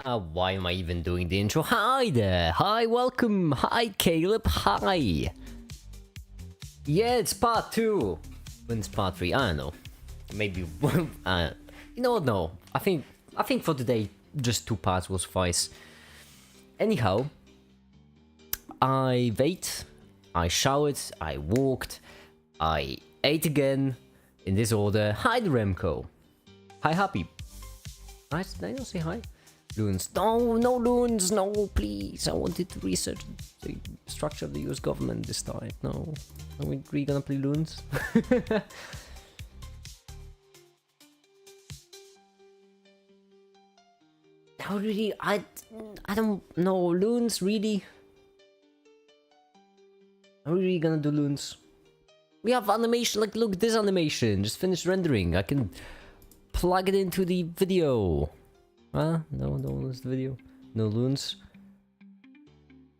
Why am I even doing the intro? Hi there! Hi, welcome! Hi, Caleb! Hi! Yeah, it's part 2. When's part 3? I don't know. Maybe... you know what? No. I think for today, just 2 parts will suffice. Anyhow, I ate, I showered, I walked, I ate again, in this order. Hi, Remco! Hi, Happy! Nice, did I not say hi? Loons. No, no loons, no, please. I wanted to research the structure of the US government this time. No. Are we really gonna play loons? How really? I don't know. Loons, really? Are we really gonna do loons? We have animation, like, look, this animation. Just finished rendering. I can plug it into the video. No, don't lose the video. No loons.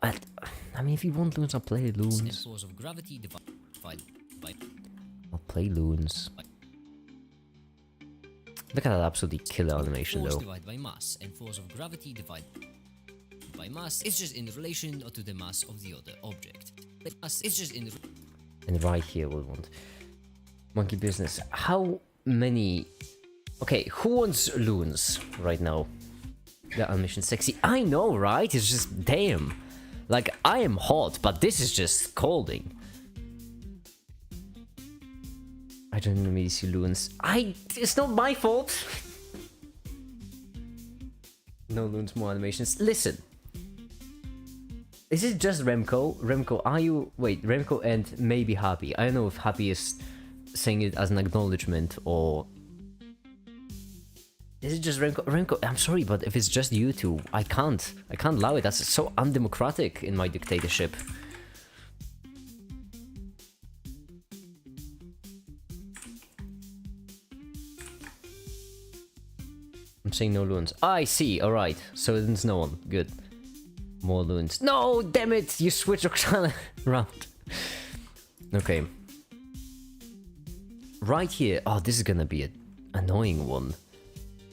I mean, if you want loons, I'll play loons. Force of gravity divided by I'll play loons. Look at that absolutely killer animation, force though. divided by mass, and force of gravity divided by mass is just in relation to the mass of the other object. The mass is just in. And right here we want monkey business. How many? Okay, who wants loons right now? The animation sexy. I know, right? It's just damn. Like, I am hot, but this is just scalding. I don't really see loons. It's not my fault. No loons, more animations. Listen. Is it just Remco? Remco, are you... Wait, Remco and maybe Happy. I don't know if Happy is saying it as an acknowledgement or... Is it just Remco? Remco, I'm sorry, but if it's just you two, I can't allow it. That's so undemocratic in my dictatorship. I'm saying no loons. I see, alright. So there's no one. Good. More loons. No, damn it! You switched Roxana around. Okay. Right here. Oh, this is gonna be an annoying one.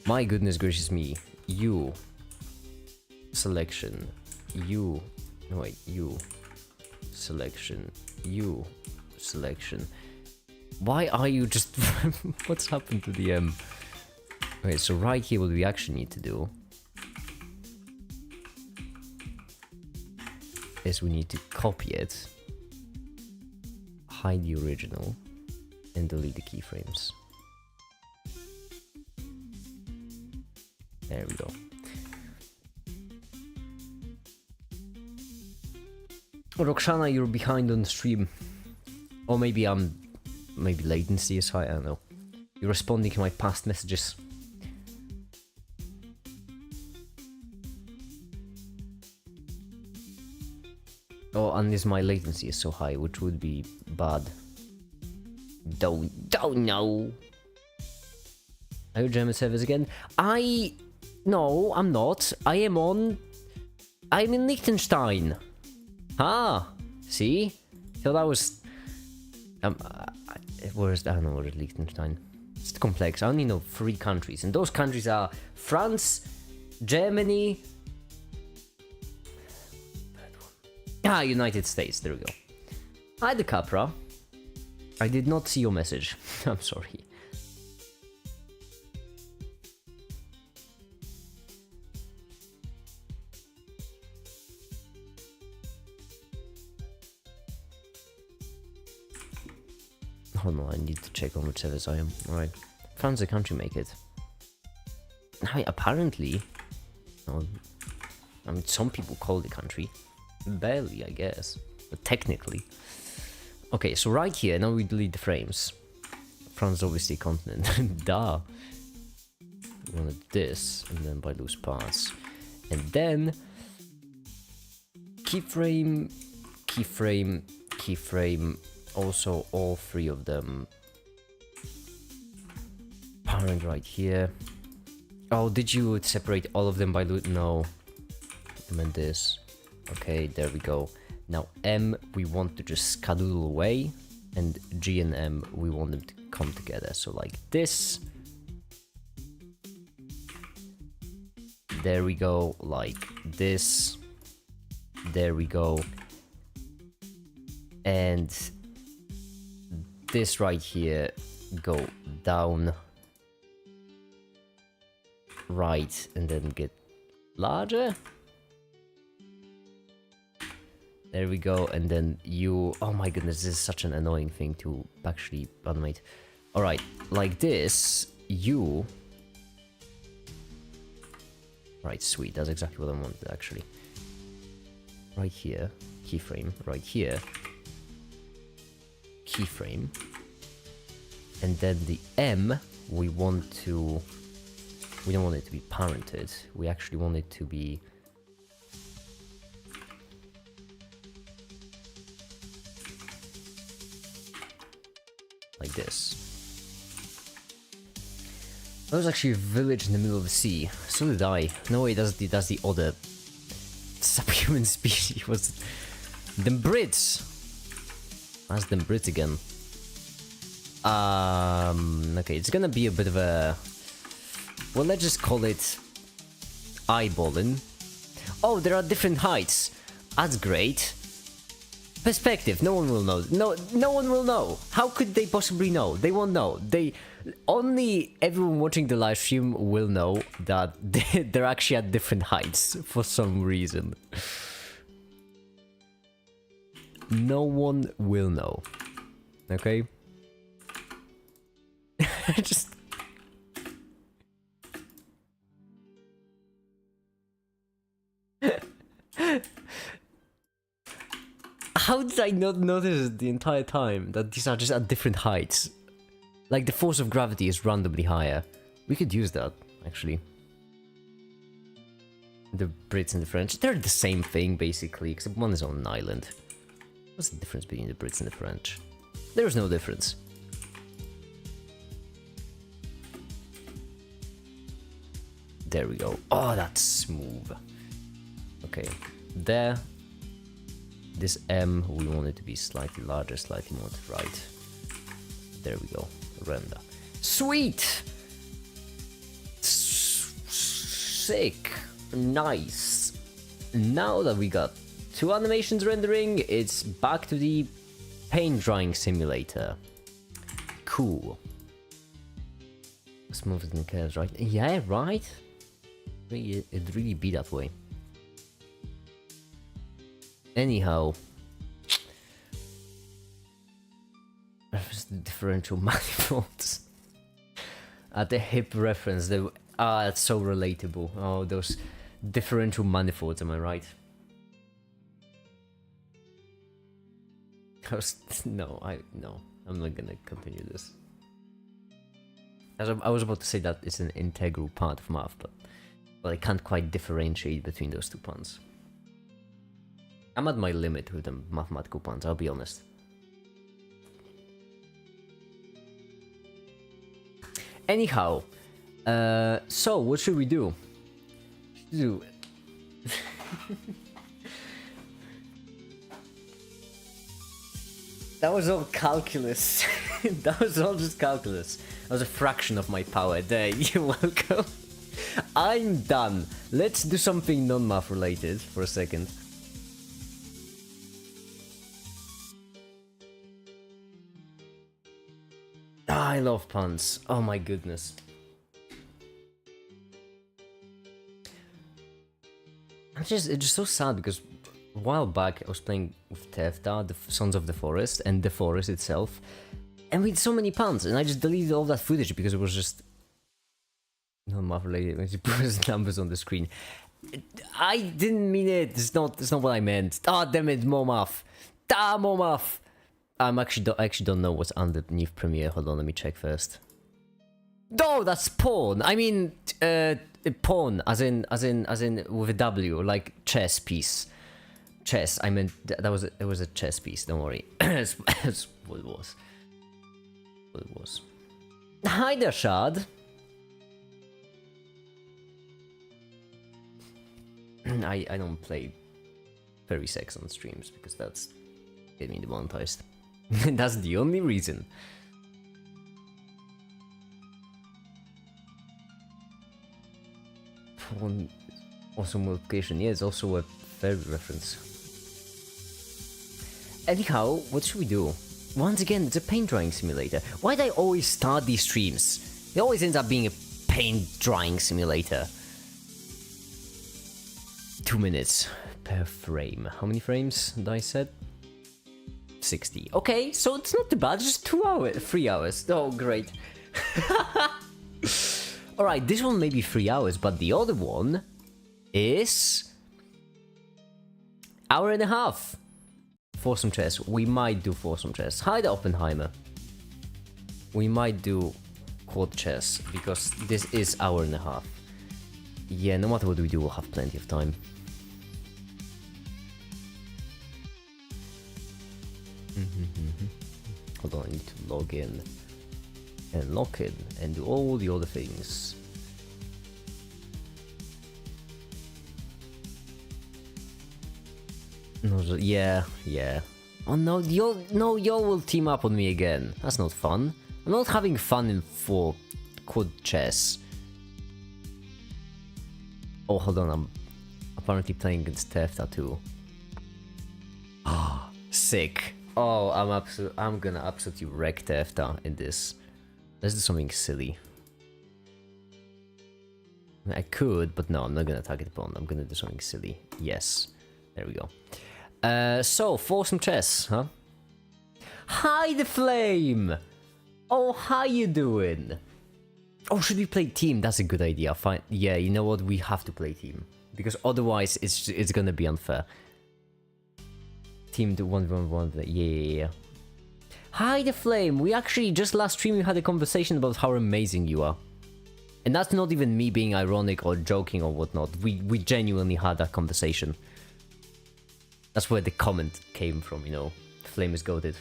My goodness gracious me. You. Selection. You. No, wait. You. Selection. You. Selection. Why are you just... What's happened to the M? Okay, so right here what we actually need to do is we need to copy it, hide the original, and delete the keyframes. There we go. Roxana, you're behind on stream. Or maybe maybe latency is high, I don't know. You're responding to my past messages. Oh, unless my latency is so high, which would be bad. Don't know. Are you German servers again? No, I'm not. I'm in Liechtenstein. Ah, see? So that was... I don't know where is Liechtenstein. It's complex. I only know 3 countries. And those countries are France, Germany... United States. There we go. Hi, the Capra. I did not see your message. I'm sorry. Hold on, I need to check on which servers I am. Alright. France, the country, make it. Apparently... I mean, some people call it country. Barely, I guess. But technically. Okay, so right here, now we delete the frames. France is obviously a continent. Duh. We wanted this, and then by loose parts. And then... Keyframe, keyframe, keyframe. Also, all 3 of them. Parent right here. Oh, did you separate all of them by loot? No. I meant this. Okay, there we go. Now M, we want to just scadoodle away, and G and M, we want them to come together. So like this. There we go, like this. There we go. And this right here go down. Right, and then get larger. There we go, and then you... Oh my goodness, this is such an annoying thing to actually animate. Alright, like this, you... Right, sweet, that's exactly what I wanted, actually. Right here, keyframe, right here. Keyframe. And then the M, we want to... We don't want it to be parented, we actually want it to be... like this. That was actually a village in the middle of the sea. So did I. No way, that's the other subhuman species. Was them Brits. That's them Brits again. Okay, it's gonna be a bit of a... Well, let's just call it eyeballing. Oh, there are different heights. That's great. Perspective, no one will know. No one will know. How could they possibly know? They won't know. Only everyone watching the live stream will know that they're actually at different heights for some reason. No one will know. Okay? Just... How did I not notice the entire time that these are just at different heights? Like, the force of gravity is randomly higher. We could use that, actually. The Brits and the French, they're the same thing, basically, except one is on an island. What's the difference between the Brits and the French? There is no difference. There we go. Oh, that's smooth. Okay, there. This M, we want it to be slightly larger, slightly more to the right. There we go. Render. Sweet! Sick. Nice. Now that we got 2 animations rendering, it's back to the paint drying simulator. Cool. Smoother than curves, right? Yeah, right? It'd really be that way. Anyhow, reference the differential manifolds. At the hip reference, that's so relatable. Oh, those differential manifolds, am I right? No, I'm not gonna continue this. I was about to say that it's an integral part of math, but I can't quite differentiate between those two puns. I'm at my limit with the mathematical puns, I'll be honest. Anyhow, so what should we do? That was all calculus. That was all just calculus. That was a fraction of my power. There, you're welcome. I'm done. Let's do something non-math related for a second. I love puns. Oh my goodness. It's just so sad because a while back I was playing with Tefta, the Sons of the Forest, and the forest itself, and we had so many puns, and I just deleted all that footage because it was just not math related. I just put numbers on the screen. I didn't mean it. It's not what I meant. Ah, oh, damn it, more math. More math. I actually don't know what's underneath Premiere. Hold on, let me check first. No, that's porn. I mean, pawn, as in with a W, like chess piece. Chess. I meant it was a chess piece. Don't worry. That's what it was. What it was. Hi there, Shad. I don't play furry sex on streams because that's get me demonetized. That's the only reason. Awesome multiplication. Yeah, it's also a fairy reference. Anyhow, what should we do? Once again, it's a paint drying simulator. Why do I always start these streams? It always ends up being a paint drying simulator. 2 minutes per frame. How many frames did I said? 60. Okay, so it's not too bad. Just 2 hours, 3 hours. Oh, great. Alright, this one may be 3 hours, but the other one is hour and a half. Foursome chess. We might do foursome chess. Hi, the Oppenheimer. We might do quad chess because this is hour and a half. Yeah, no matter what we do, we'll have plenty of time. Hold on, I need to log in and lock in and do all the other things. No, yeah. Oh no, y'all will team up on me again. That's not fun. I'm not having fun in for quad chess. Oh, hold on, I'm apparently playing against Tefta too. Ah, sick. Oh, I'm gonna absolutely wreck Tefta in this. Let's do something silly. I could, but no, I'm not gonna target pawn. I'm gonna do something silly. Yes. There we go. So, foursome chess, huh? Hi, the Flame! Oh, how you doing? Oh, should we play team? That's a good idea. Fine. Yeah, you know what? We have to play team. Because otherwise, it's gonna be unfair. Team to 1v1. Yeah. Hi, the Flame! We actually, just last stream, we had a conversation about how amazing you are. And that's not even me being ironic or joking or whatnot. We genuinely had that conversation. That's where the comment came from, you know. Flame is goated.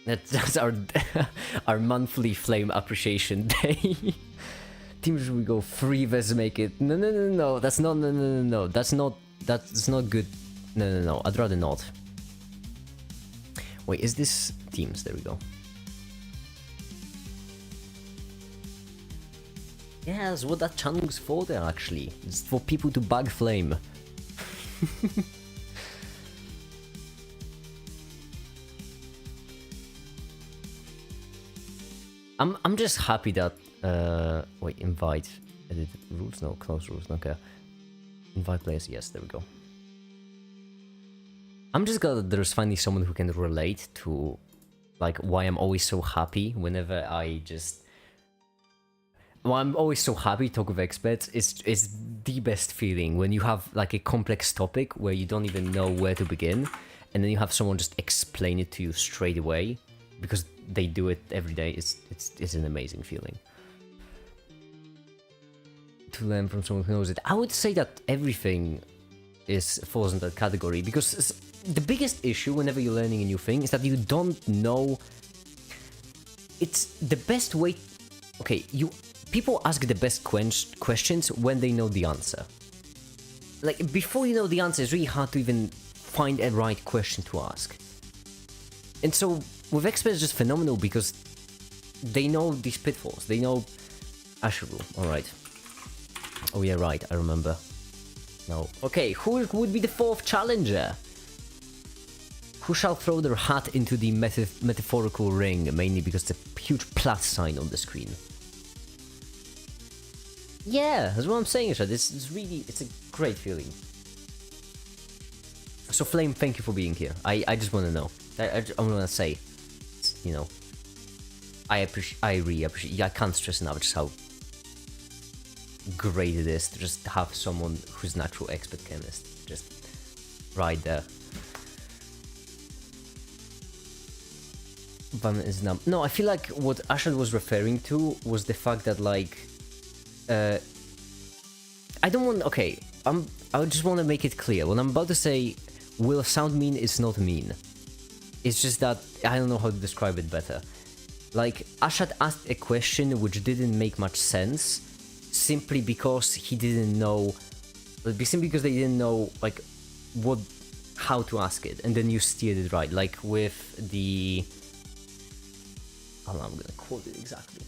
That's our our monthly Flame appreciation day. Team, should we go 3 versus make it? No. That's not no. That's not good. No. I'd rather not. Wait, is this teams? There we go. Yeah, that's what that channel's for there actually. It's for people to bug Flame. I'm just happy that wait, invite edit rules, no, close rules, okay. Invite players, yes, there we go. I'm just glad that there's finally someone who can relate to like why I'm always so happy whenever I'm always so happy to talk with experts. It's the best feeling when you have like a complex topic where you don't even know where to begin, and then you have someone just explain it to you straight away because they do it every day. It's an amazing feeling. To learn from someone who knows it. I would say that everything falls in that category because the biggest issue whenever you're learning a new thing is that you don't know. It's the best way. Okay, people ask the best questions when they know the answer. Like, before you know the answer, it's really hard to even find a right question to ask. And so, with experts, it's just phenomenal because they know these pitfalls. They know Asher rule. Alright. Oh yeah, right, I remember. No. Okay, who would be the 4th challenger? Who shall throw their hat into the metaphorical ring, mainly because the huge plus sign on the screen? Yeah, that's what I'm saying, Ishad. It's a great feeling. So Flame, thank you for being here. I just want to know. I want to say, you know, I really appreciate. I can't stress enough just how great it is to just have someone who's natural expert chemist just right there. No, I feel like what Ashad was referring to was the fact that like I don't want. Okay, I just want to make it clear. When I'm about to say, will sound mean? It's not mean. It's just that I don't know how to describe it better. Like Ashad asked a question which didn't make much sense, simply because he didn't know. Simply because they didn't know like how to ask it, and then you steered it right. Like with the. I'm gonna quote it exactly.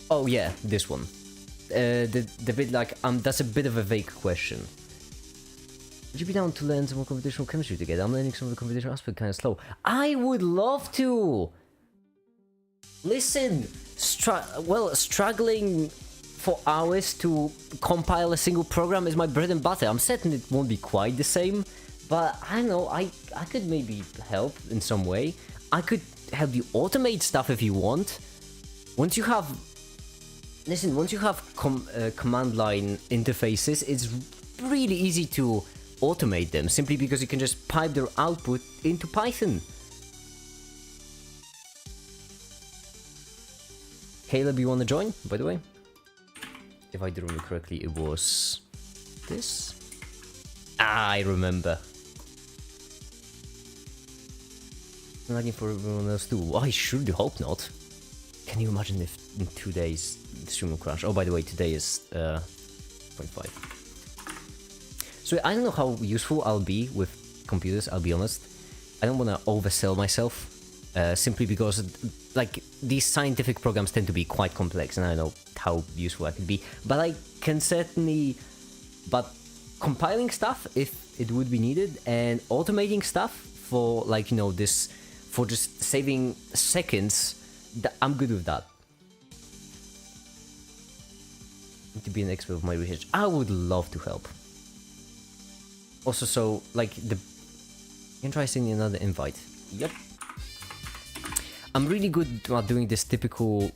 Oh yeah, this one. The bit like, that's a bit of a vague question. Would you be down to learn some more computational chemistry together? I'm learning some of the computational aspect kind of slow. I would love to! Listen, struggling for hours to compile a single program is my bread and butter. I'm certain it won't be quite the same, but I don't know, I could maybe help in some way. I could help you automate stuff if you want. Once you have command line interfaces, it's really easy to automate them, simply because you can just pipe their output into Python. Caleb, you wanna join, by the way? If I do remember correctly, it was this? Ah, I remember. I'm looking for everyone else too. I sure do hope not. Can you imagine if in 2 days the stream will crash? Oh, by the way, today is 0.5. So I don't know how useful I'll be with computers, I'll be honest. I don't want to oversell myself, simply because like these scientific programs tend to be quite complex, and I don't know how useful I could be. But I can certainly, compiling stuff if it would be needed, and automating stuff for, like, you know, this, for just saving seconds, I'm good with that. Need to be an expert of my research. I would love to help. Also, so, like, you can try sending another invite. Yep. I'm really good at doing this typical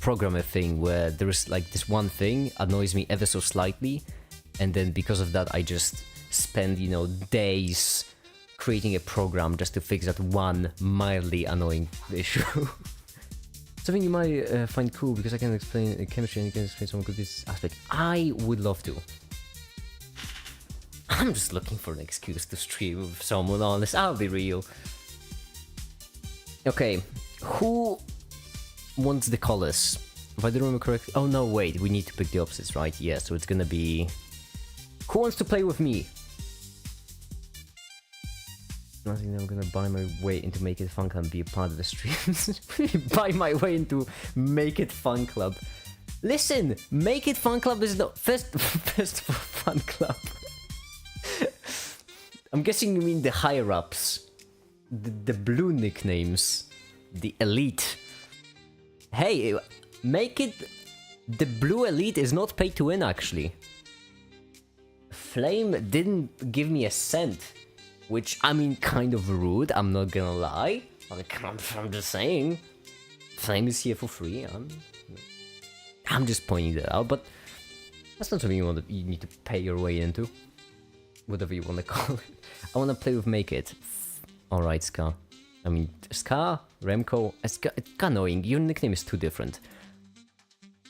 programmer thing where there is, like, this one thing annoys me ever so slightly, and then because of that I just spend, you know, days creating a program just to fix that one mildly annoying issue. Something you might find cool, because I can explain chemistry and you can explain some of this aspect. I would love to. I'm just looking for an excuse to stream with someone, honest. I'll be real. Okay, who wants the colors? If I do remember correctly. Oh no, wait, we need to pick the opposites, right? Yeah, so it's gonna be. Who wants to play with me? I think I'm gonna buy my way into Make It Fun Club and be a part of the streams. Buy my way into Make It Fun Club. Listen, Make It Fun Club is the first fun club. I'm guessing you mean the higher ups, the blue nicknames, the elite. Hey, Make It. The blue elite is not pay to win, actually. Flame didn't give me a cent. Which, I mean, kind of rude, I'm not gonna lie. I'm just saying. Flame is here for free. I'm just pointing that out, but that's not something you need to pay your way into. Whatever you want to call it. I want to play with Make It. Alright, Ska. I mean, Ska, Remco, it's kind of annoying. Your nickname is too different.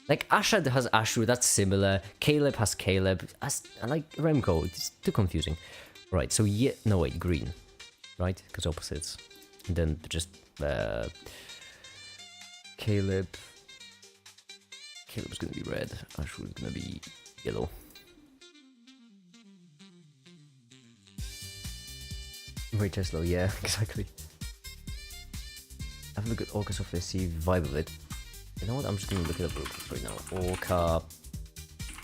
Like, Ashad has Ashru, that's similar. Caleb has Caleb. I like Remco, it's too confusing. Right, so yeah, no wait, green, right? Because opposites. And then just Caleb's gonna be red, Ashru's gonna be yellow. Very Tesla, yeah, exactly. I have a good Orca software, see vibe of it. You know what, I'm just gonna look it up real quick right now. Orca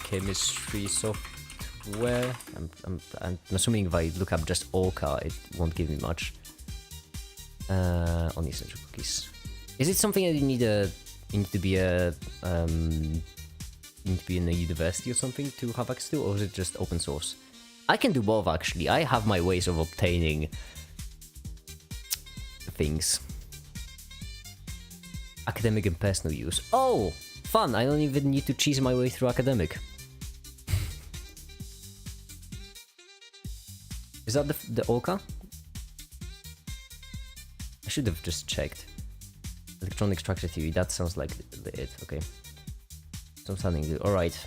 chemistry software. I'm assuming if I look up just Orca, it won't give me much. On the essential cookies. Is it something that you need to be in a university or something to have access to, or is it just open source? I can do both, actually. I have my ways of obtaining things. Academic and personal use. Oh, fun! I don't even need to cheese my way through academic. Is that the Orca? I should have just checked. Electronic structure theory, that sounds like it, okay. So something good, alright.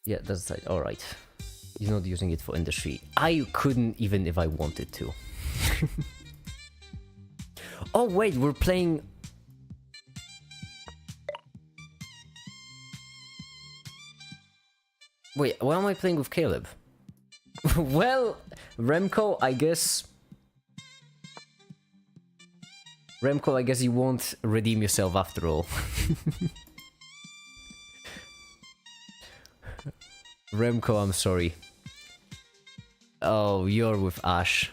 Yeah, that's right, alright. You're not using it for industry. I couldn't even if I wanted to. Oh wait, we're playing... Wait, why am I playing with Caleb? Well, Remco, I guess... Remco, I guess you won't redeem yourself after all. Remco, I'm sorry. Oh, you're with Ash.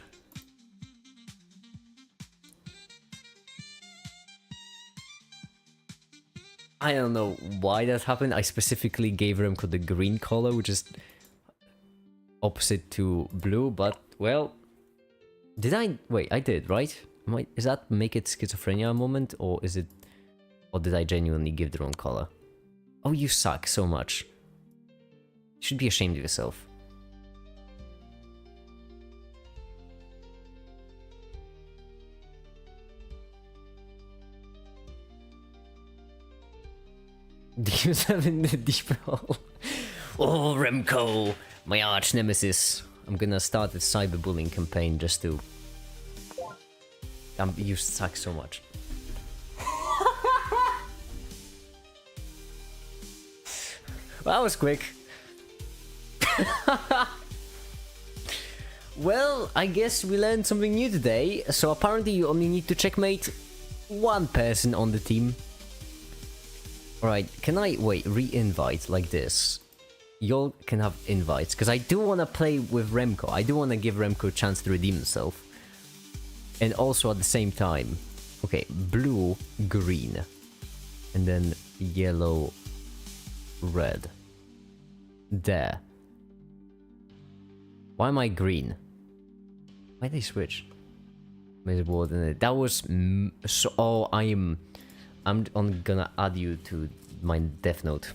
I don't know why that happened. I specifically gave Remco the green color, which is opposite to blue, but, well... Did I... Wait, I did, right? Is that make it schizophrenia moment, or is it... Or did I genuinely give the wrong color? Oh, you suck so much. You should be ashamed of yourself. Demons have in the deep hole. Oh, Remco, my arch nemesis. I'm gonna start a cyberbullying campaign just to... you suck so much. Well, that was quick. Well, I guess we learned something new today. So apparently you only need to checkmate one person on the team. Alright, can I, wait, re-invite like this? Y'all can have invites, because I do want to play with Remco. I do want to give Remco a chance to redeem himself. And also at the same time, okay, blue, green, and then yellow, red. There. Why am I green? Why did they switch? That was so. Oh, I'm gonna add you to my Death Note.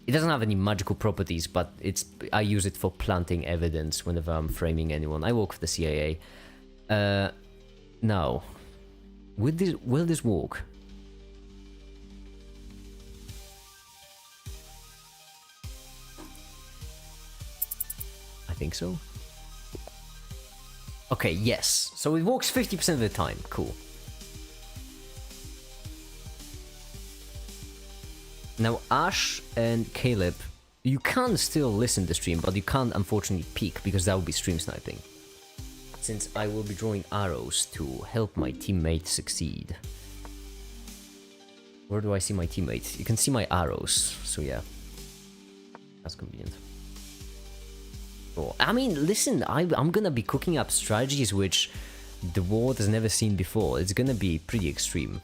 It doesn't have any magical properties, but I use it for planting evidence whenever I'm framing anyone. I work for the CIA. Now, will this work? I think so. Okay, yes. So it works 50% of the time. Cool. Now, Ash and Caleb, you can still listen to the stream, but you can't unfortunately peek because that would be stream sniping. Since I will be drawing arrows to help my teammate succeed. Where do I see my teammate? You can see my arrows, so yeah. That's convenient. Cool. I mean, listen, I'm gonna be cooking up strategies which the world has never seen before. It's gonna be pretty extreme.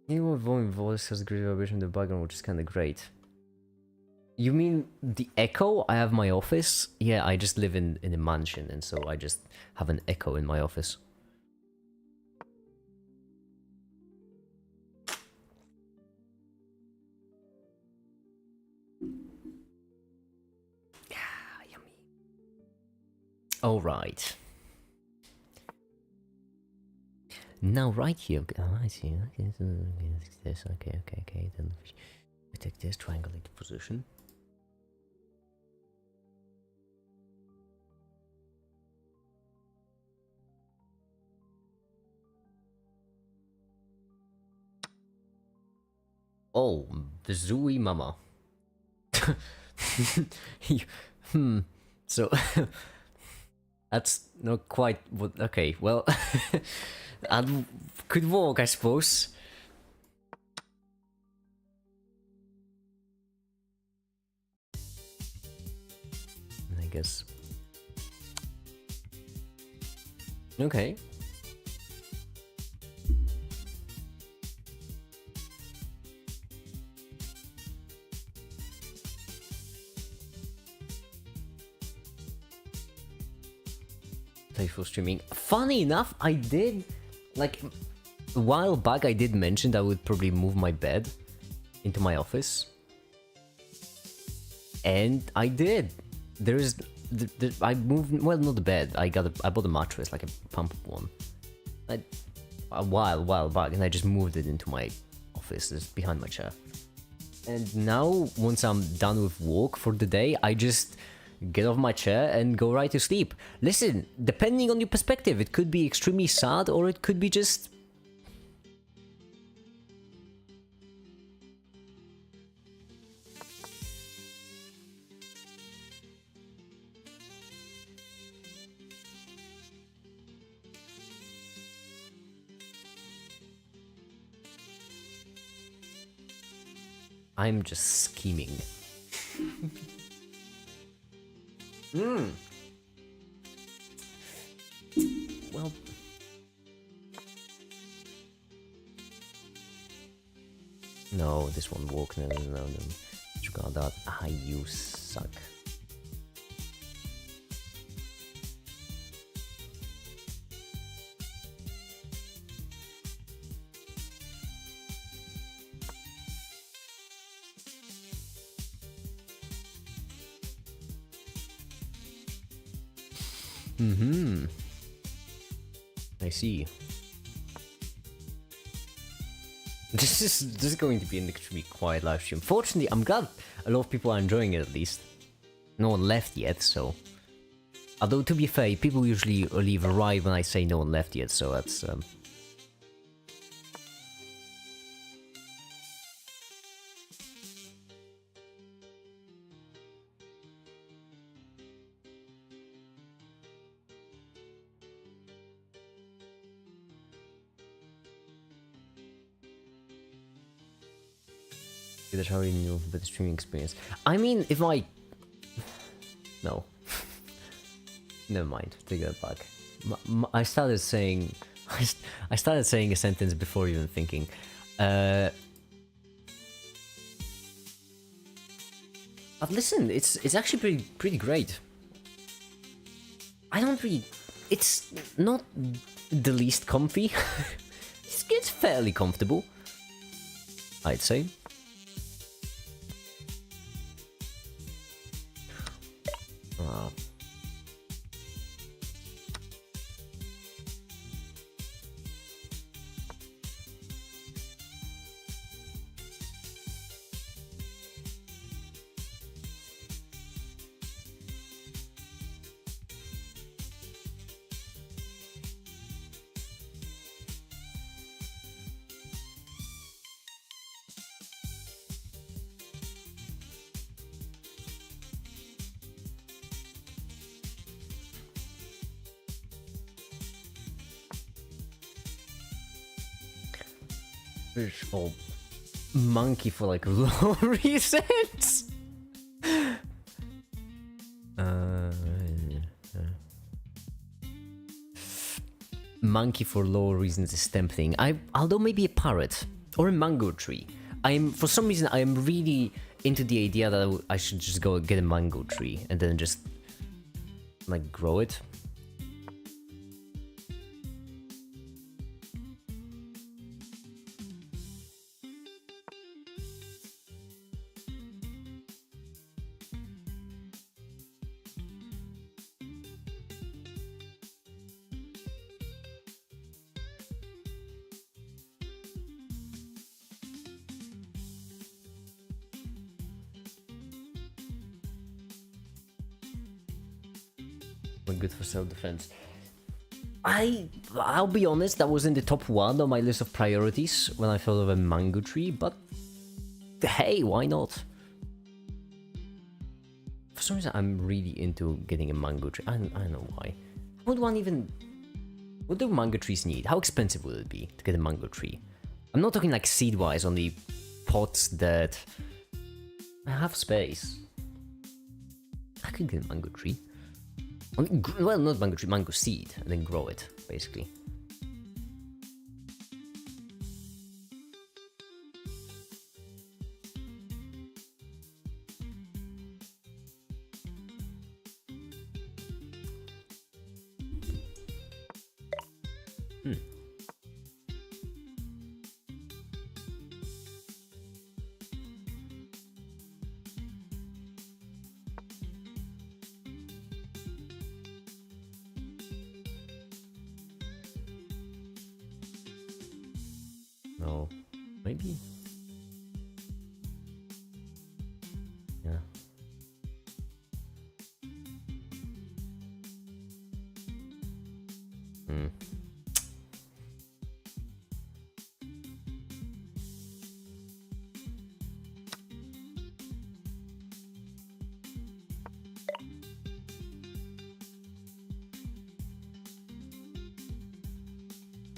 Your voice has great vibration in the background, which is kind of great. You mean the echo? I have my office? Yeah, I just live in a mansion, and so I just have an echo in my office. Ah, yummy. All right. Now, right here, I see. Okay, so this. Okay. Then we take this triangulated position. Oh, the Zooey Mama. So that's not quite what. Okay, well. Could work, I suppose. I guess. Okay. Playful streaming. Funny enough, I did. Like, a while back I did mention that I would probably move my bed into my office. And I did. There is... I moved... Well, not the bed. I bought a mattress, like a pump one. A while back, and I just moved it into my office, just behind my chair. And now, once I'm done with work for the day, I just... get off my chair and go right to sleep. Listen, depending on your perspective, it could be extremely sad or it could be just I'm just scheming. Well, no, this won't work. No. Disregard that. Ah, you suck. I see. This is going to be an extremely quiet live stream. Fortunately, I'm glad a lot of people are enjoying it at least. No one left yet, so... Although, to be fair, people usually leave right when I say no one left yet, so that's... That's how you knew with the streaming experience. I mean, if I... No. Never mind, take that back. I started saying... I started saying a sentence before even thinking. But listen, it's actually pretty great. I don't really... It's not the least comfy. It's fairly comfortable, I'd say. Or monkey for like low reasons. Monkey for low reasons is tempting. Although maybe a parrot or a mango tree. For some reason I am really into the idea that I should just go get a mango tree and then just like grow it. Good for self-defense. I'll be honest, that was in the top one on my list of priorities when I thought of a mango tree, but hey, why not? For some reason, I'm really into getting a mango tree. I don't know why. What do mango trees need? How expensive would it be to get a mango tree? I'm not talking like seed-wise, only pots that have space. I could get a mango tree. Well, not mango tree, mango seed, and then grow it, basically. No, maybe. Yeah.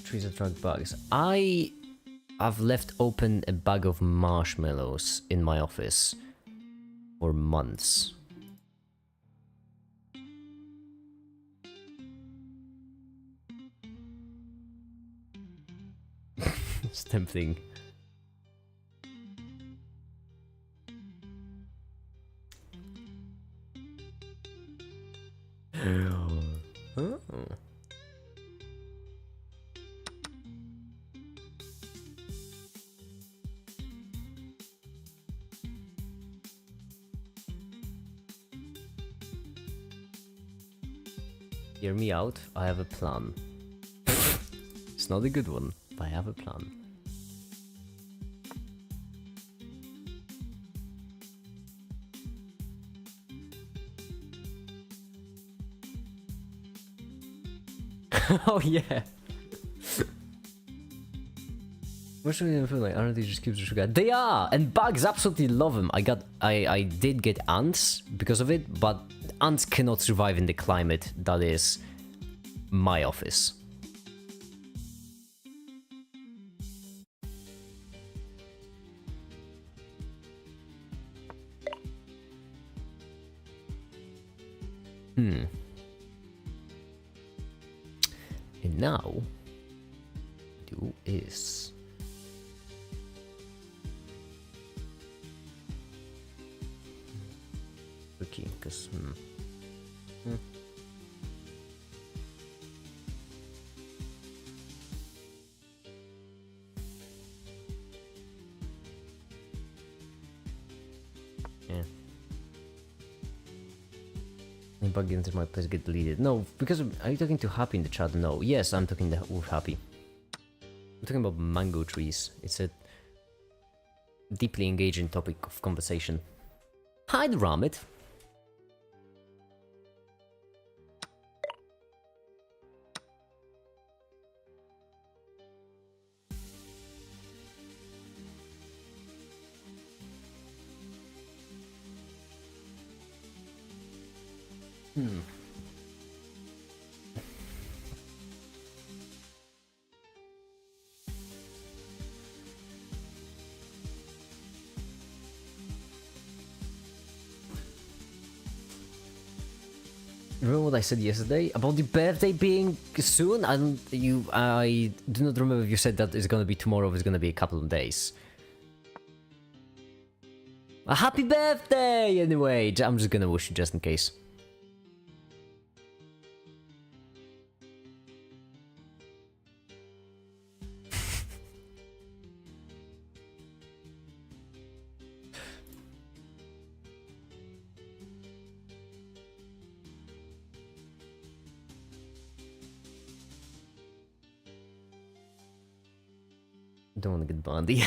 Trees attract bugs. I I've left open a bag of marshmallows in my office for months. It's tempting. Oh. Hear me out, I have a plan. It's not a good one, but I have a plan. Oh yeah. What should we feel like? Aren't they just cubes of sugar? They are, and bugs absolutely love them. I did get ants because of it, but ants cannot survive in the climate that is my office. And now, do is tricky because yeah. Bug into my place get deleted. No, because are you talking to Happy in the chat? No. Yes, I'm talking with Happy. I'm talking about mango trees. It's a deeply engaging topic of conversation. Hi, Ramit. Remember what I said yesterday about the birthday being soon? I do not remember if you said that it's gonna be tomorrow or it's gonna be a couple of days. A happy birthday anyway! I'm just gonna wish you just in case. Don't want to get Bondi.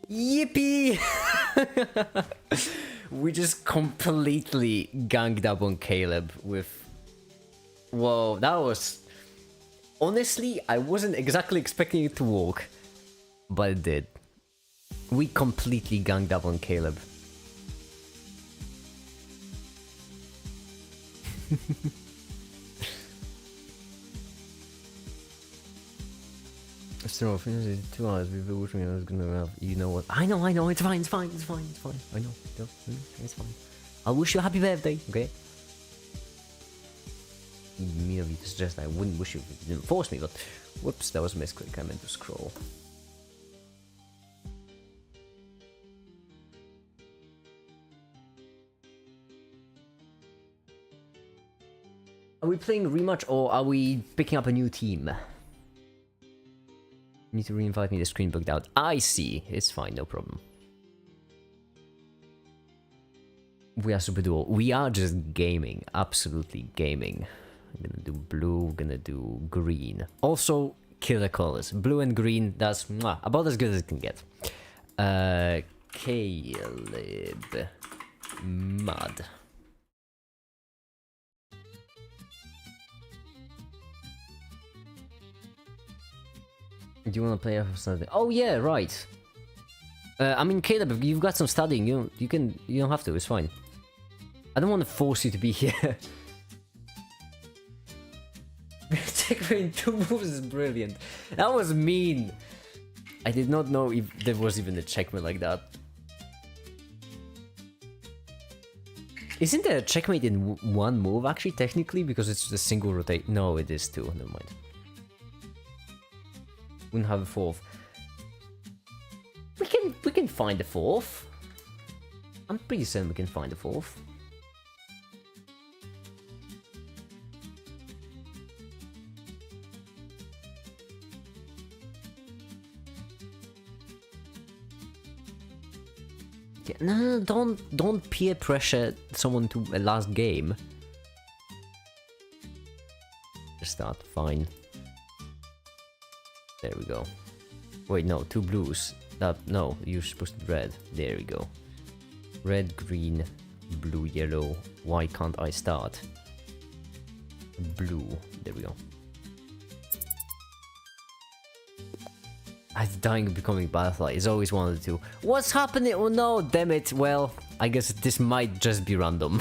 Yippee! We just completely ganged up on Caleb with... Whoa, that was... Honestly, I wasn't exactly expecting it to walk, but it did. We completely ganged up on Caleb. So, 2 hours, we were wishing I was gonna have, you know what? I know, it's fine. I know, it's fine. I'll wish you a happy birthday, okay? Me of you to suggest I wouldn't wish you if you didn't force me, but whoops, that was a misclick. I meant to scroll. Are we playing rematch or are we picking up a new team? You need to re-invite me, the screen booked out. I see. It's fine, no problem. We are super dual. We are just gaming. Absolutely gaming. I'm gonna do blue, I'm gonna do green. Also, killer colors. Blue and green, that's about as good as it can get. Caleb. Mud. Do you want to play for something? Oh yeah, right. I mean, Caleb, you've got some studying. You don't have to. It's fine. I don't want to force you to be here. Checkmate in 2 moves is brilliant. That was mean. I did not know if there was even a checkmate like that. Isn't there a checkmate in 1 move actually, technically? Because it's a single rotate. No, it is 2. Never mind. Wouldn't have a 4th. We can find a 4th. I'm pretty certain we can find a 4th. Yeah, no, don't peer pressure someone to a last game. Just start, fine. There we go. Wait, no, 2 blues. No, you're supposed to be red. There we go. Red, green, blue, yellow. Why can't I start? Blue. There we go. I'm dying of becoming butterfly. It's always one of the two. What's happening? Oh no, damn it. Well, I guess this might just be random.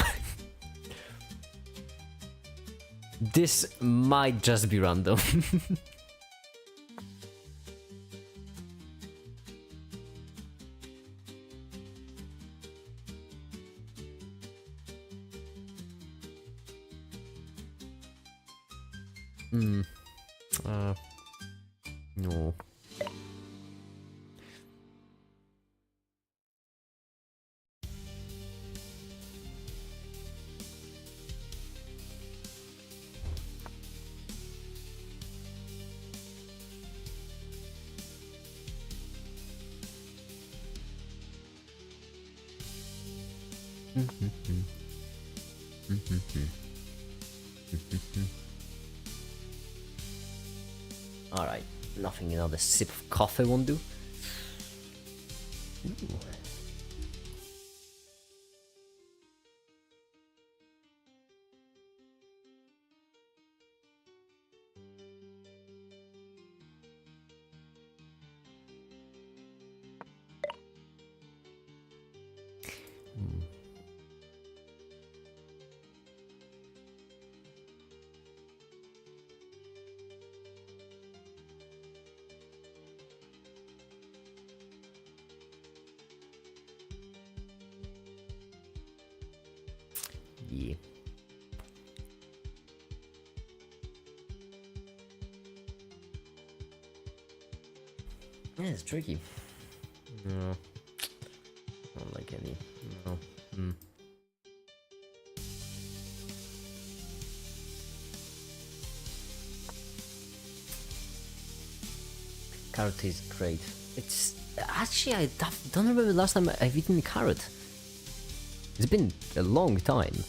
This might just be random. No. Alright, nothing another sip of coffee won't do. Ooh. Yeah. Yeah, it's tricky. No. Don't like any. No. Carrot tastes great. It's actually I don't remember the last time I've eaten a carrot. It's been a long time.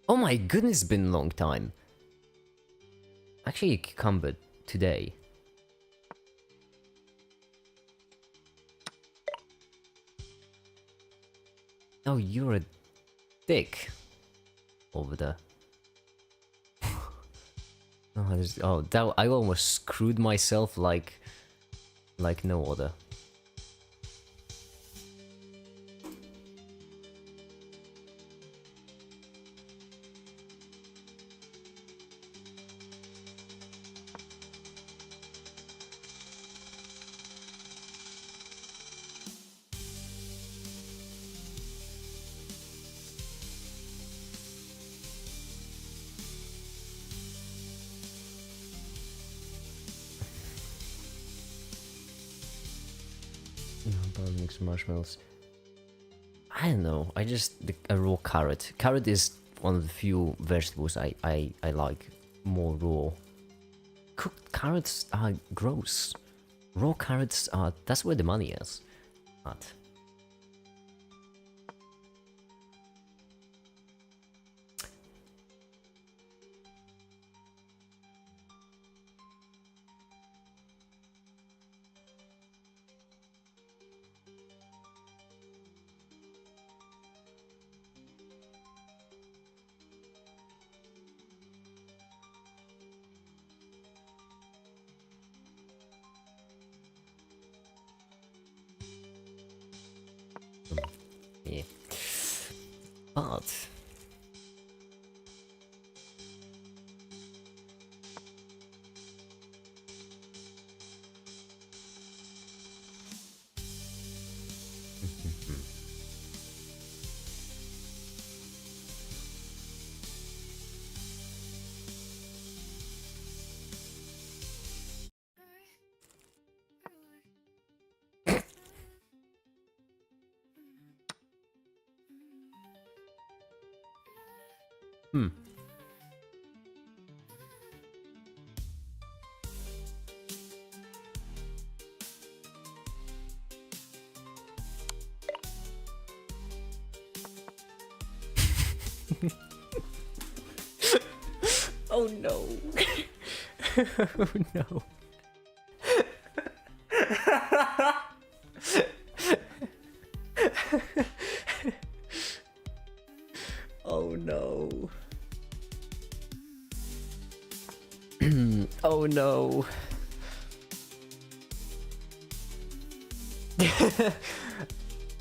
Oh my goodness, it's been a long time. Actually, a cucumber today. Oh, you're a dick over there. Oh, that I almost screwed myself like no other. Mixed marshmallows. I don't know. A raw carrot. Carrot is one of the few vegetables I like more raw. Cooked carrots are gross. Raw carrots are. That's where the money is. But bad. Hmm. Oh no. Oh no. Oh no. Oh no.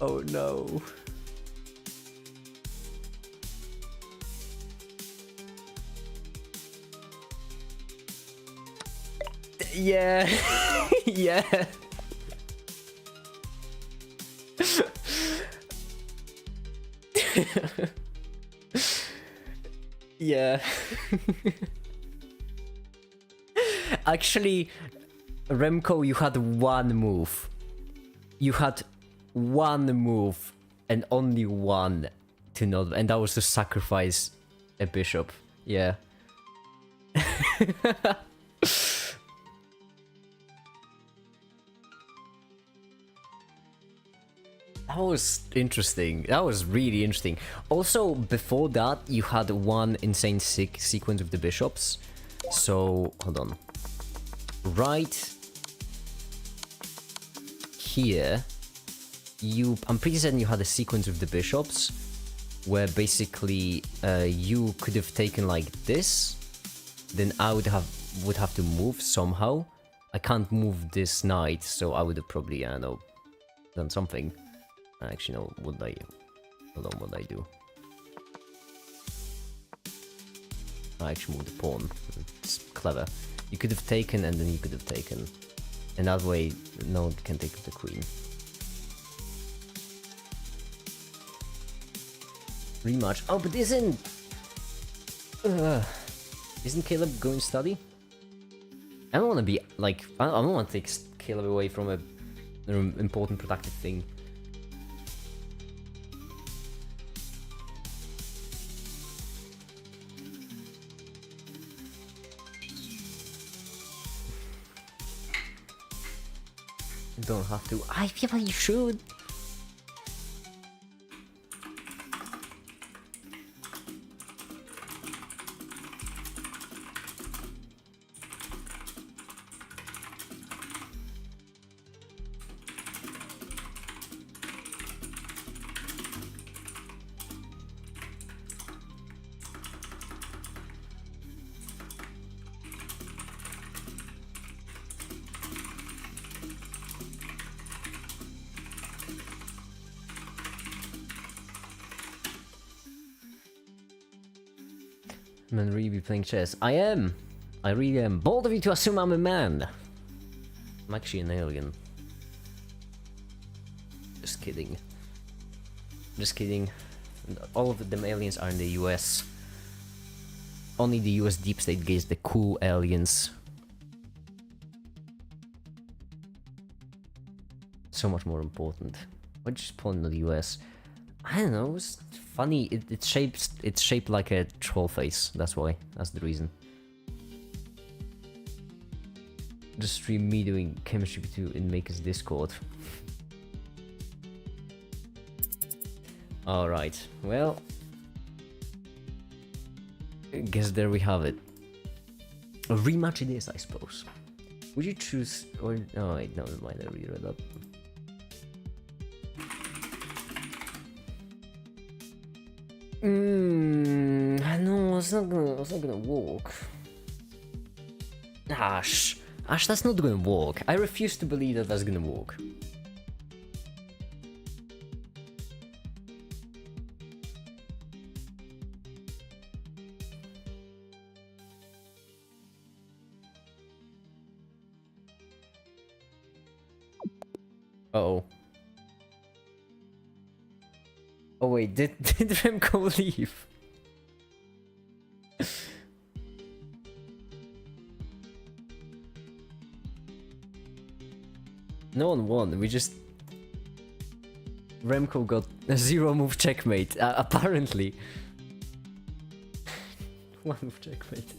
Oh no. Yeah. Yeah. Yeah. Actually, Remco, you had one move. You had one move and only one to not, and that was to sacrifice a bishop. Yeah. That was interesting. That was really interesting. Also, before that, you had one insane sequence of the bishops. So, hold on. Right here, I'm pretty certain you had a sequence of the bishops where basically you could have taken like this, then I would have to move somehow. I can't move this knight, so I would have probably, I don't know, done something. Actually, no, hold on, what I do? I actually moved the pawn. It's clever. You could have taken and then you could have taken. And that way, no one can take the queen. Rematch. Oh, but isn't Caleb going to study? I don't want to be like, I don't want to take Caleb away from an important productive thing. You don't have to. I feel like you should. Man, really be playing chess. I am. I really am. Bold of you to assume I'm a man. I'm actually an alien. Just kidding. Just kidding. All of them aliens are in the US. Only the US deep state gets the cool aliens. So much more important. Why'd you just pull in the US? I don't know, it's funny. It's shaped like a troll face. That's why. That's the reason. Just stream me doing chemistry to in Maker's Discord. Alright, well, I guess there we have it. A rematch it is, I suppose. Would you choose, or, oh wait, no, never mind, I already read that. No, it's not gonna work. Ash, that's not gonna work. I refuse to believe that that's gonna work. Uh-oh. Oh wait, did Remco leave? No one won, we just... Remco got a 0-move checkmate, apparently. 1-move checkmate.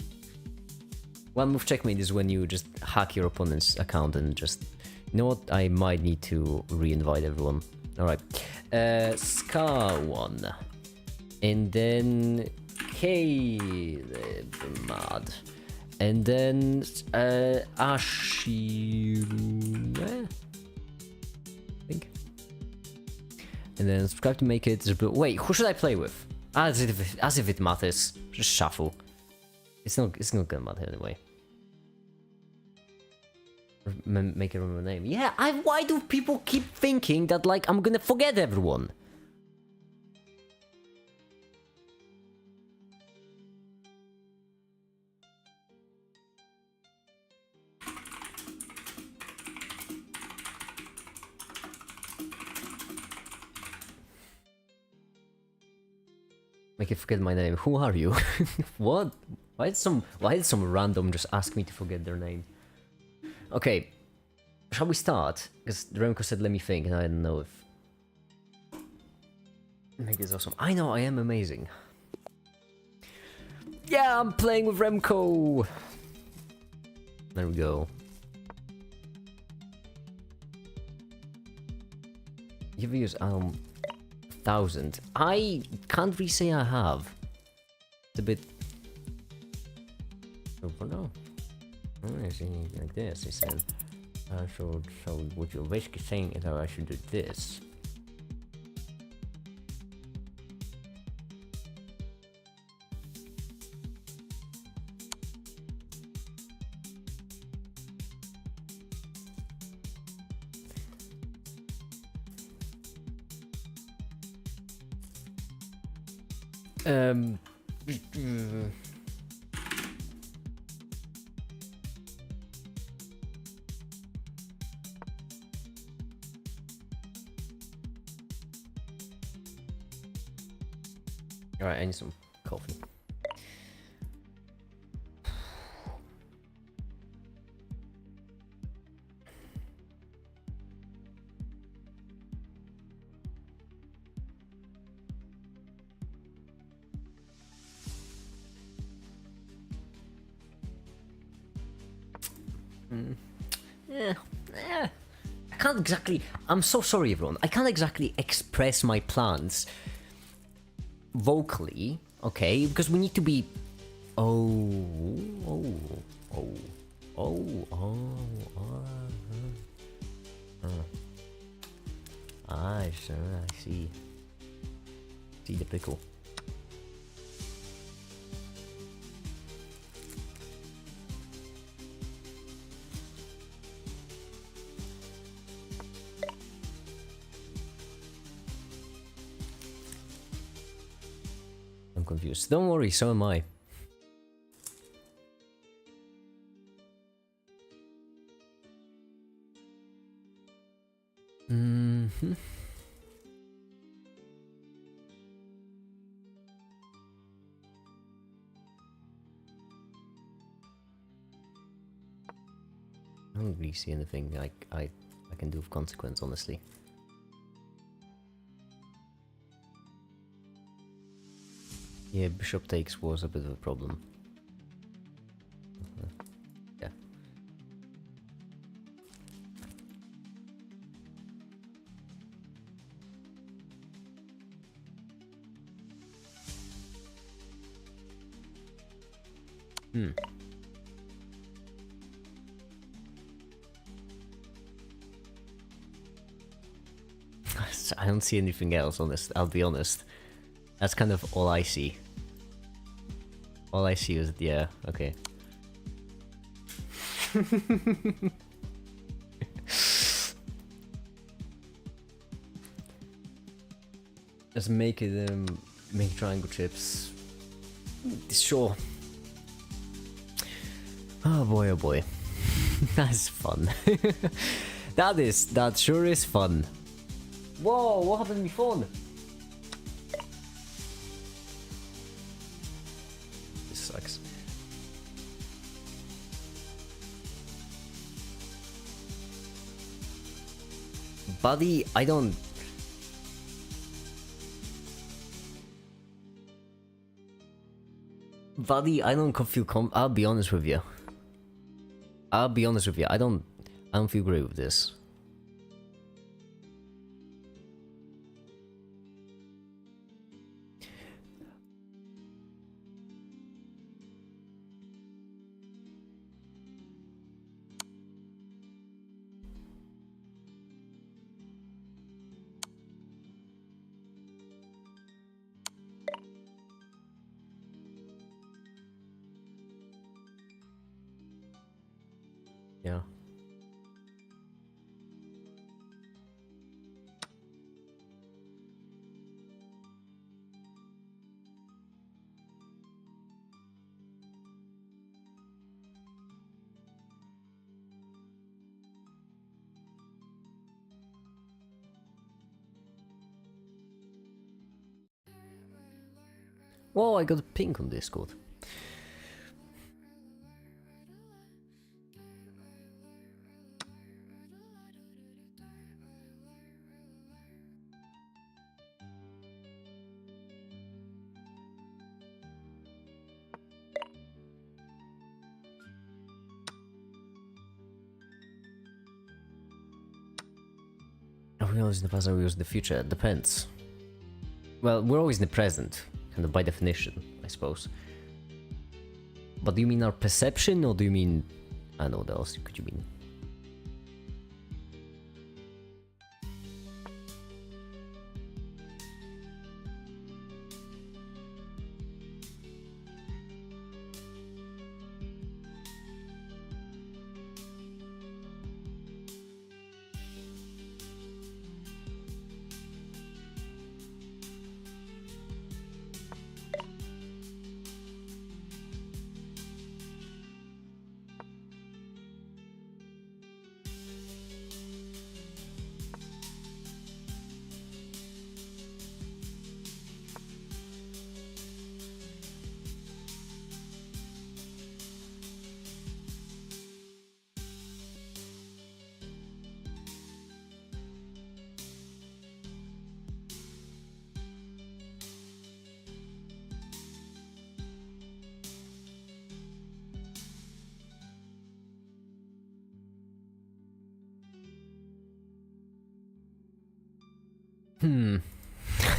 1-move checkmate is when you just hack your opponent's account and just... You know what? I might need to re-invite everyone. Alright. Scar 1. And then... Caleb Mad. And then... Ashirune? I think. And then subscribe to make it... Wait, who should I play with? As if it matters. Just shuffle. It's not gonna matter anyway. Make it remember name. Yeah, why do people keep thinking that, like, I'm gonna forget everyone? Make it forget my name. Who are you? What? Why did some random just ask me to forget their name? Okay, shall we start? Because Remco said let me think, and I don't know if... Make it awesome. I know, I am amazing. Yeah, I'm playing with Remco! There we go. You've used 1,000. I can't really say I have. It's a bit... Oh no. Like this, he said. So what you're basically saying is that I should do this. Alright, I need some coffee. I can't exactly... I'm so sorry, everyone. I can't exactly express my plans vocally, okay? Because we need to be... I see. See the pickle. I'm confused. Don't worry, so am I. I don't really see anything I can do with consequence, honestly. Yeah, bishop takes was a bit of a problem. Yeah. I don't see anything else on this, I'll be honest. That's kind of all I see. All I see is, yeah, okay. Let's make it, make triangle chips. Sure. Oh boy, oh boy. That's fun. That sure is fun. Whoa, what happened to my phone? This sucks. Buddy, I don't... Buddy, I don't feel I'll be honest with you. I don't feel great with this. Yeah. Whoa, I got a pink on Discord. Are we always in the past or are we always in the future? It depends. Well, we're always in the present, kind of by definition, I suppose. But do you mean our perception, or do you mean... I don't know what else could you mean?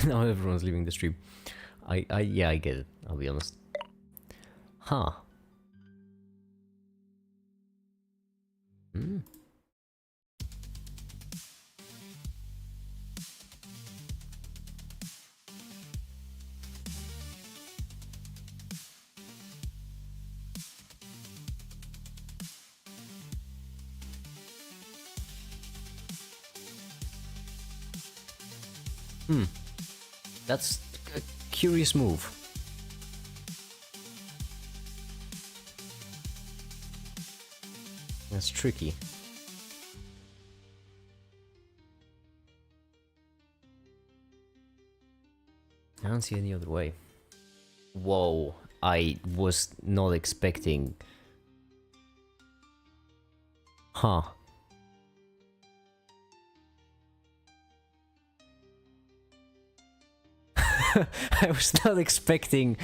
Now everyone's leaving the stream. Yeah, I get it. I'll be honest. Huh. Hmm. That's a curious move. That's tricky. I don't see any other way. Whoa, I was not expecting... Huh. I was not expecting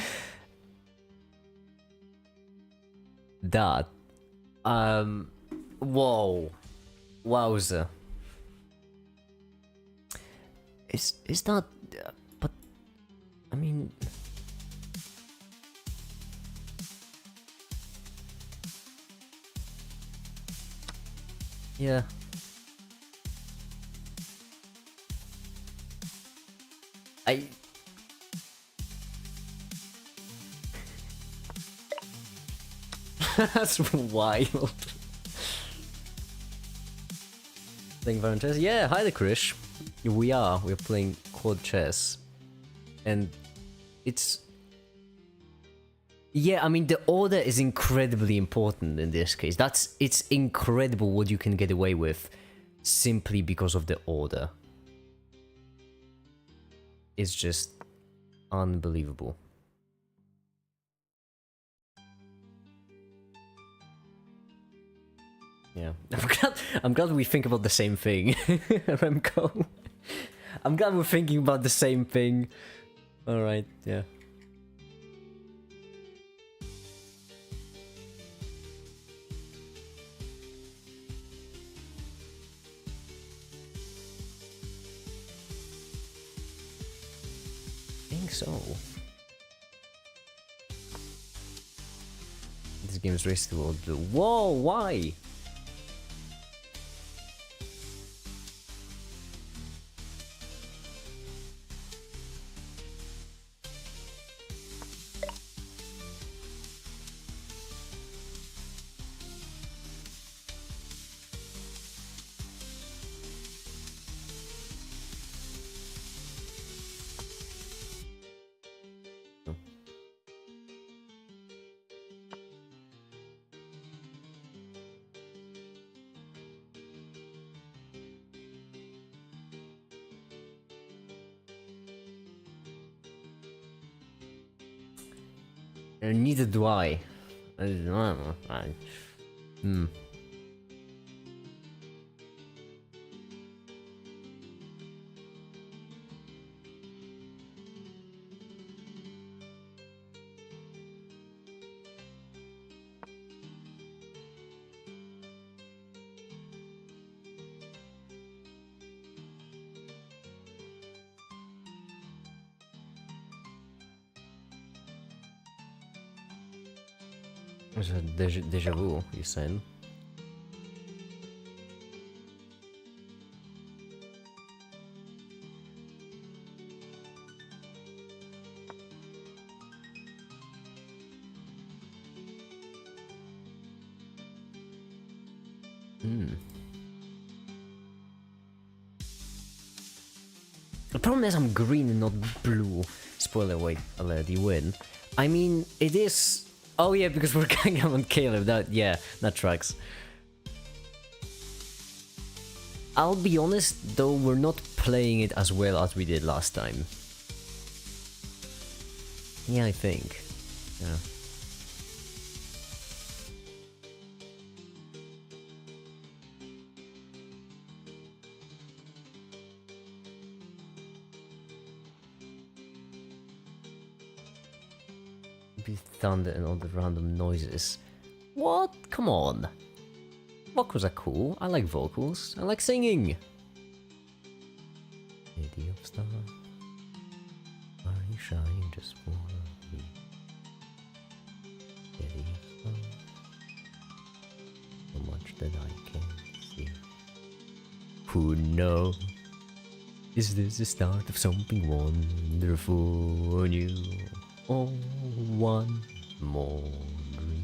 that. Whoa. Wowza. Is that... but... I mean... Yeah. That's wild. Playing Valorant chess? Yeah, hi there, Krish. We're playing quad chess. And it's... Yeah, I mean, the order is incredibly important in this case. It's incredible what you can get away with simply because of the order. It's just unbelievable. Yeah, I'm glad we think about the same thing, Remco. I'm glad we're thinking about the same thing. All right, yeah. I think so. This game is raced toward the. Whoa! Why? Neither do I. I don't know. Hmm. There's a deja vu, you saying? Hmm. The problem is I'm green and not blue. Spoiler alert, you win. I mean, it is... Oh yeah, because we're going up on Caleb, that tracks. I'll be honest, though, we're not playing it as well as we did last time. Yeah, I think. Yeah. Be thunder and all the random noises. What? Come on. Vocals are cool. I like vocals. I like singing. City of stars, I shine just for me. City of stars, so much that I can see. Who knows? Is this the start of something wonderful or new? Oh, one more dream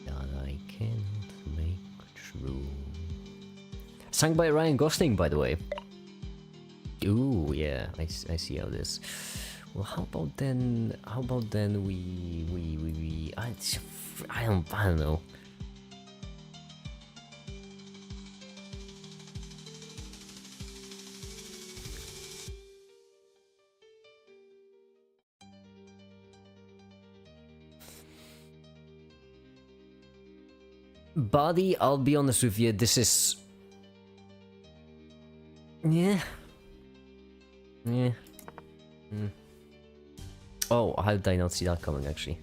that I can't make true. Sung by Ryan Gosling, by the way. Ooh, yeah, I see how this. Well, how about then I don't know. Buddy, I'll be honest with you, this is... Yeah. Yeah. Mm. Oh, how did I not see that coming, actually?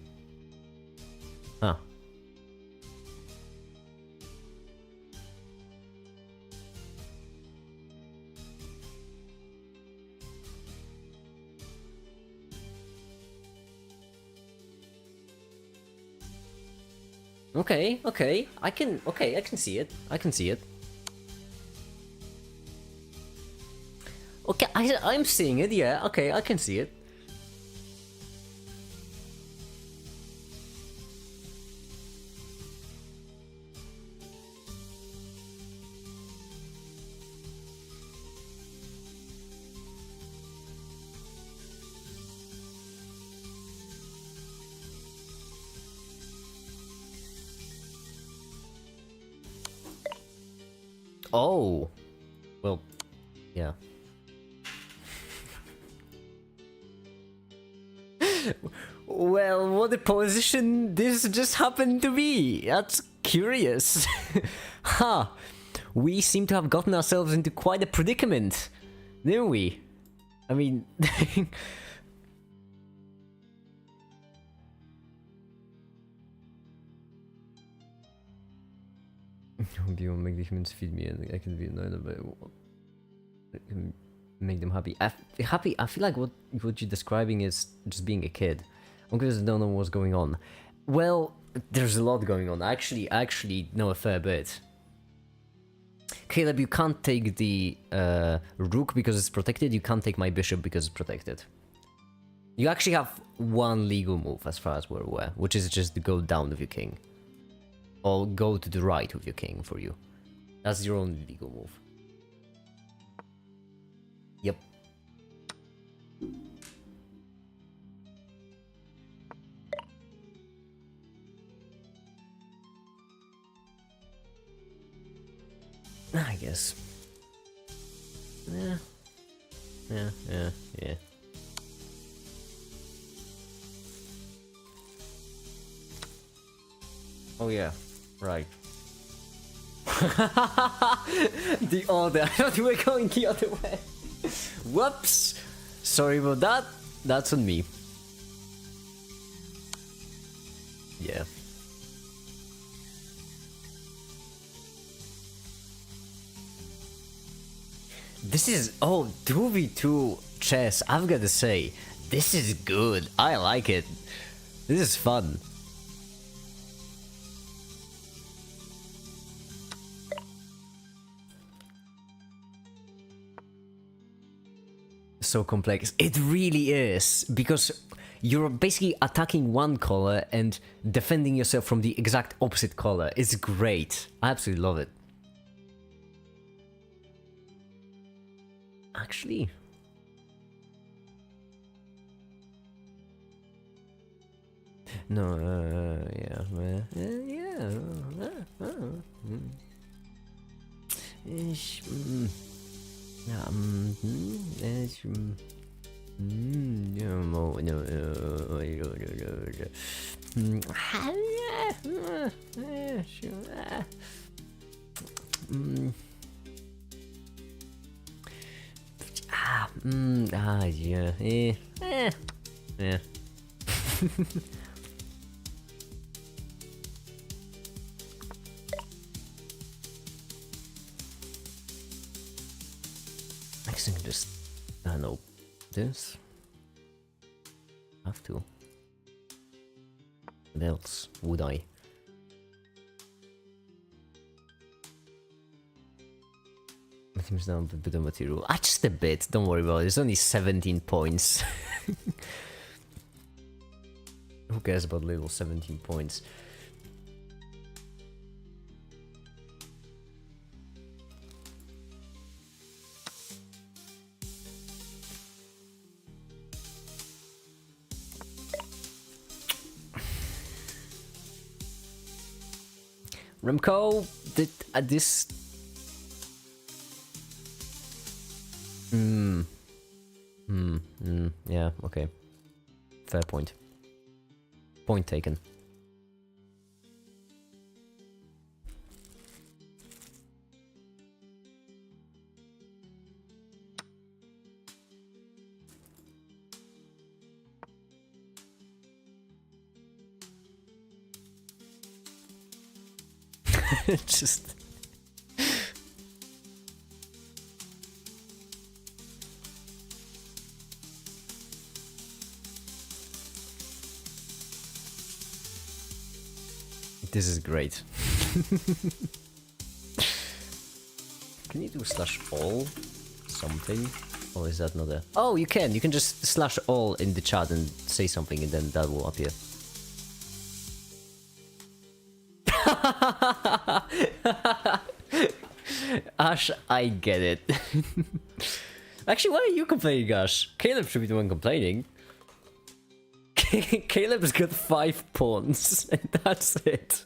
Huh. Okay, I can see it. I can see it. Okay, I'm seeing it, yeah, okay, I can see it. Oh! Well, yeah. Well, what a position this just happened to be. That's curious. Ha! Huh. We seem to have gotten ourselves into quite a predicament, didn't we? I mean... Do you make the humans feed me and I can be annoyed by what? Make them happy. Happy. I feel like what you're describing is just being a kid. Because I don't know what's going on. Well, there's a lot going on. I actually know a fair bit. Caleb, you can't take the rook because it's protected. You can't take my bishop because it's protected. You actually have one legal move as far as we're aware, which is just to go down with your king. Or go to the right with your king for you. That's your only legal move. Yep. I guess. Yeah. Yeah. Oh yeah, right. The order. I thought we were going the other way. Whoops! Sorry about that. That's on me. Yeah. This is... Oh, 2v2 chess. I've got to say, this is good. I like it. This is fun. So complex. It really is, because you're basically attacking one color and defending yourself from the exact opposite color. It's great. I absolutely love it. Actually, no, yeah. I guess I can just, I don't know, this. Have to. What else would I? My team's down a bit of material. Ah, just a bit, don't worry about it. It's only 17 points. Who cares about little 17 points? Remco, did this... yeah, okay. Fair point. Point taken. Just... This is great. Can you do /all something? Or is that not a... Oh, you can! You can just /all in the chat and say something and then that will appear. Ash, I get it. Actually, why are you complaining, Ash? Caleb should be the one complaining. Caleb's got 5 pawns, and that's it.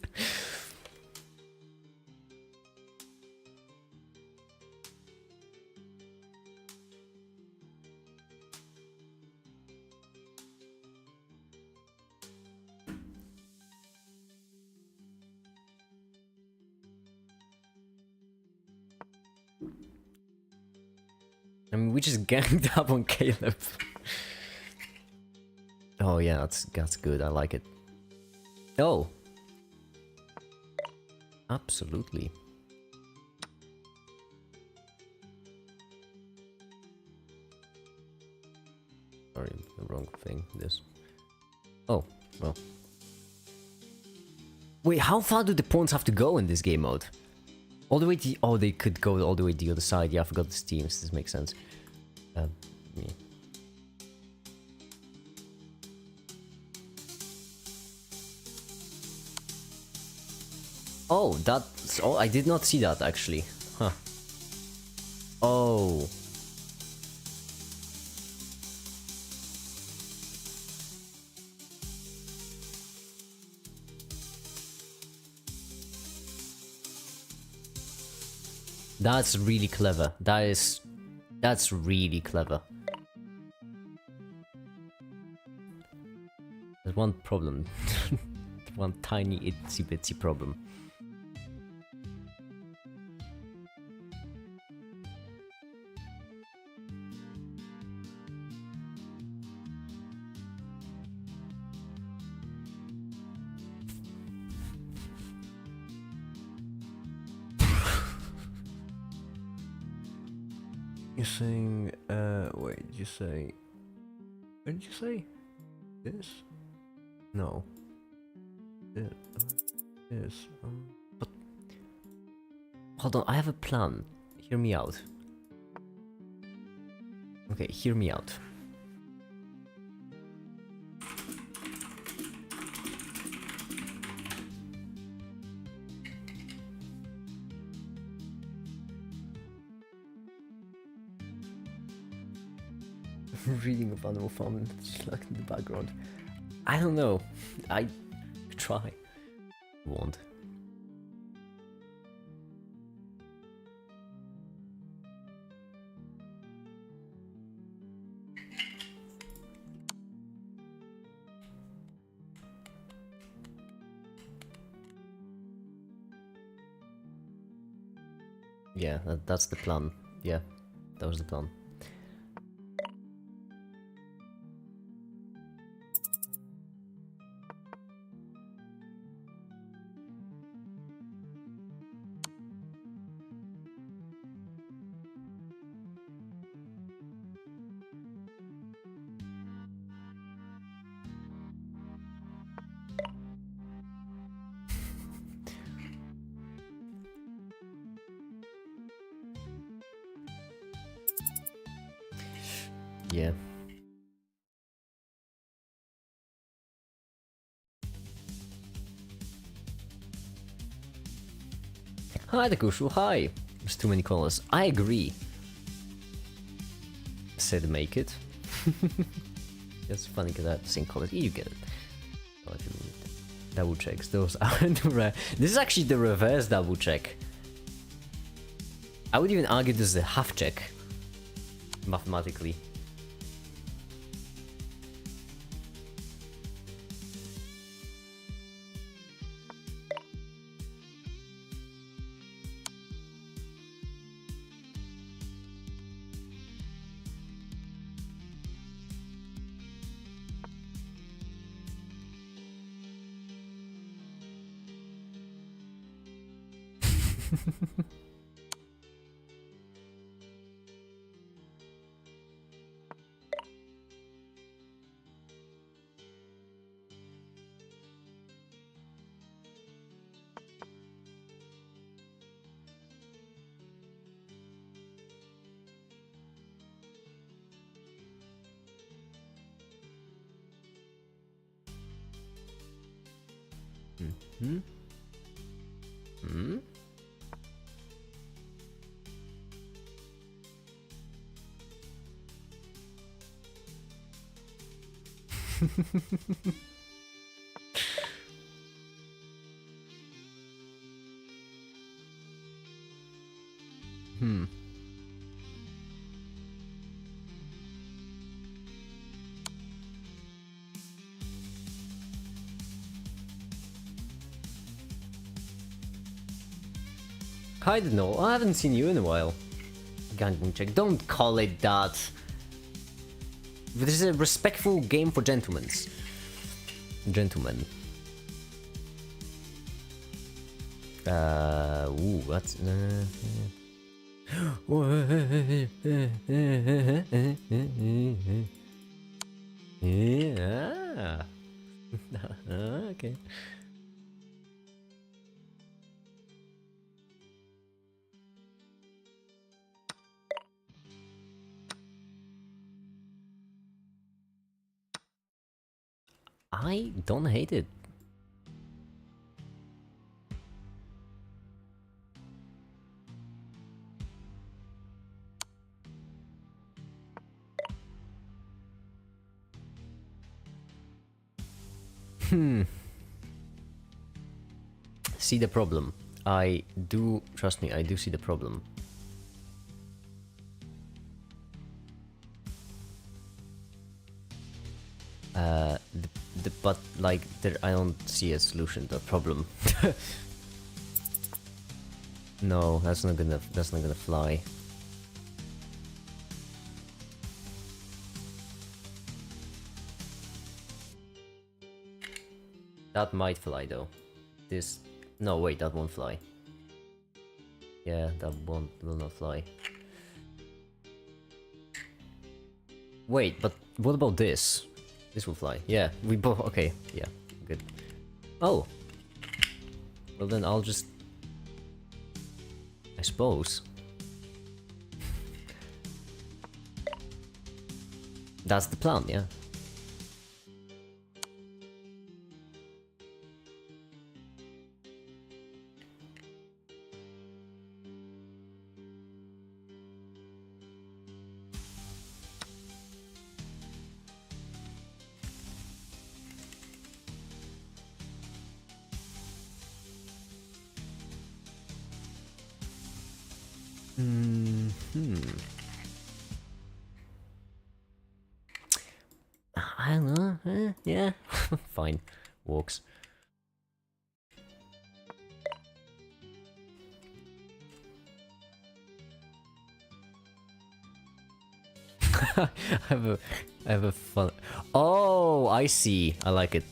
I mean, we just ganged up on Caleb. Oh yeah, that's good. I like it. Oh, absolutely. Sorry, the wrong thing. This. Oh, well. Wait, how far do the pawns have to go in this game mode? All the way to... Oh, they could go all the way to the other side. Yeah, I forgot the teams. This makes sense. Yeah. Oh, that's... Oh, I did not see that, actually. Huh. Oh. That's really clever. That's really clever. There's one problem. One tiny itsy bitsy problem. You're saying, wait, did you say... What did you say? This? No. This. But... Hold on, I have a plan. Hear me out. Okay, hear me out. Reading of Animal Farm like in the background. I don't know. I try. Won't. Yeah, that's the plan. Yeah, that was the plan. Yeah. Hi, Takushu, hi! There's too many colors. I agree. Said make it. It's funny because I have the same colors. You get it. What do you mean? Double checks. Those aren't rare. This is actually the reverse double check. I would even argue this is a half check. Mathematically. Hmm? Hmm? Hmm. I don't know. I haven't seen you in a while. Gangwing check. Don't call it that. This is a respectful game for gentlemen. Gentlemen. Ooh, that's... yeah. Okay. I don't hate it. See the problem. I do, trust me, I do see the problem. But like, there, I don't see a solution to the problem. No, that's not gonna fly. That might fly though. This, no wait, that won't fly. Yeah, that will not fly. Wait, but what about this? This will fly. Yeah, we both, okay, yeah, good. Oh. Well then I'll just, I suppose. That's the plan, yeah. I don't know. Yeah, fine. Walks. I have a fun. Oh, I see. I like it.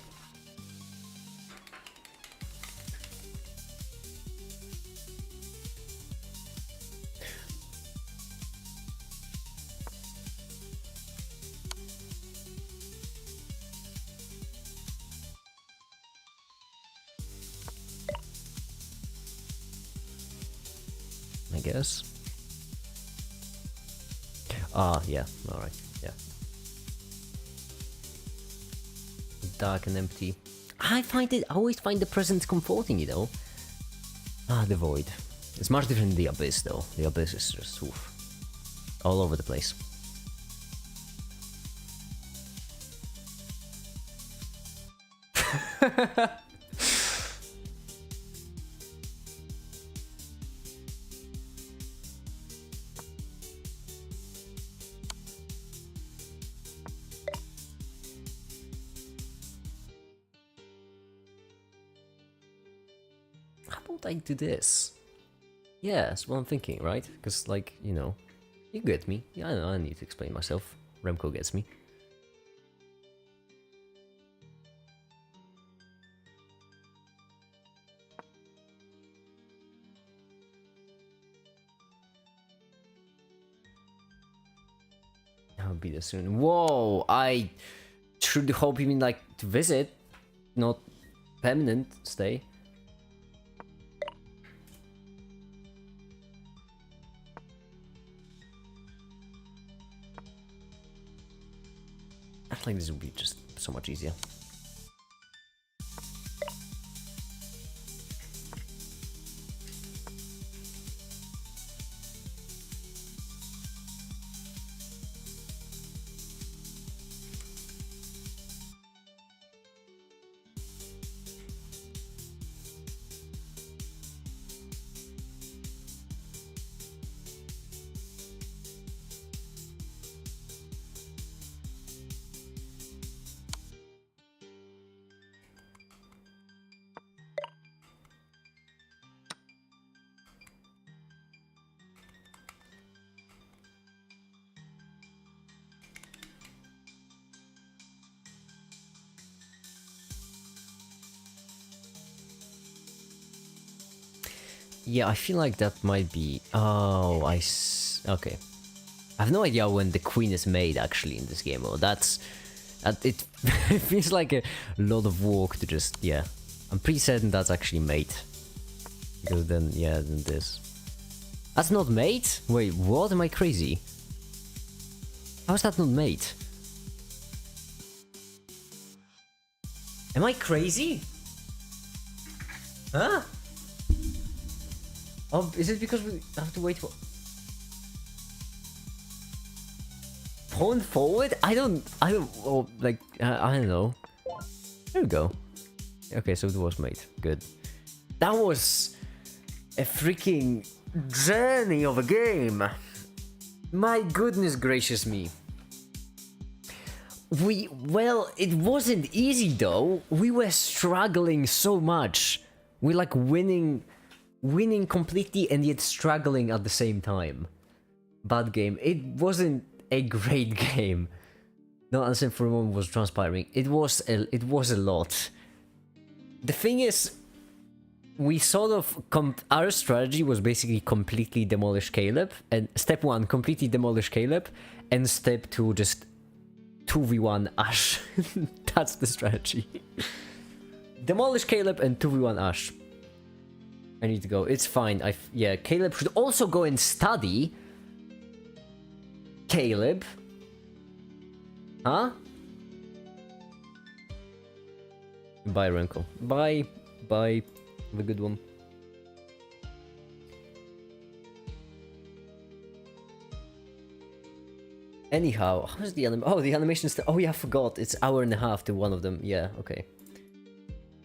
I guess. Ah, yeah. All right. Yeah. Dark and empty. I always find the present comforting, you know. Ah, the void. It's much different than the abyss, though. The abyss is just oof, all over the place. How about I do this? Yeah, that's what I'm thinking, right? Because, like, you know, you get me. Yeah, I know, I need to explain myself. Remco gets me. I'll be there soon. Whoa, I truly hope you mean like to visit, not permanent stay. I think this would be just so much easier. Yeah, I feel like that might be... Oh, okay. I have no idea when the queen is made, actually, in this game. Oh, that's... it it feels like a lot of work to just... Yeah. I'm pretty certain that's actually made. Because then, yeah, then this... That's not made? Wait, what? Am I crazy? How is that not made? Am I crazy? Huh? Oh, is it because we have to wait for... Pawn forward? I don't, oh, like, I don't know. There we go. Okay, so it was made. Good. That was a freaking journey of a game. My goodness gracious me. Well, it wasn't easy though. We were struggling so much. We're like winning completely and yet struggling at the same time. Bad game. It wasn't a great game. No answer for a moment was transpiring. It was a lot. The thing is, we sort of our strategy was basically completely demolish Caleb, and step 1 completely demolish Caleb, and step 2 just 2v1 Ash. That's the strategy. Demolish Caleb and 2v1 Ash. I need to go. It's fine. Yeah, Caleb should also go and study. Caleb. Huh? Bye, Renko. Bye. Bye. Have a good one. Anyhow, how's the oh, the animation is... Oh yeah, I forgot. It's hour and a half to one of them. Yeah, okay.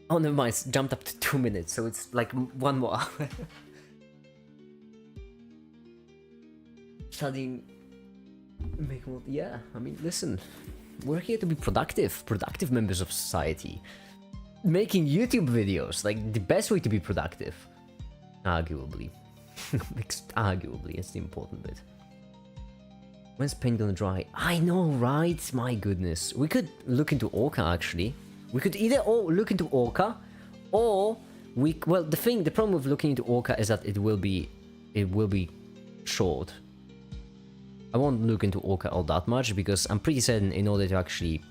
Oh, never mind. It's jumped up to 2 minutes, so it's like 1 more hour. Studying... Make more... Yeah, I mean, listen. We're here to be productive. Productive members of society. Making YouTube videos. Like, the best way to be productive. Arguably. Arguably, it's the important bit. When's paint gonna dry? I know, right? My goodness. We could look into Orca, actually. We could either look into Orca, or we... Well, the problem with looking into Orca is that it will be short. I won't look into Orca all that much, because I'm pretty certain in order to actually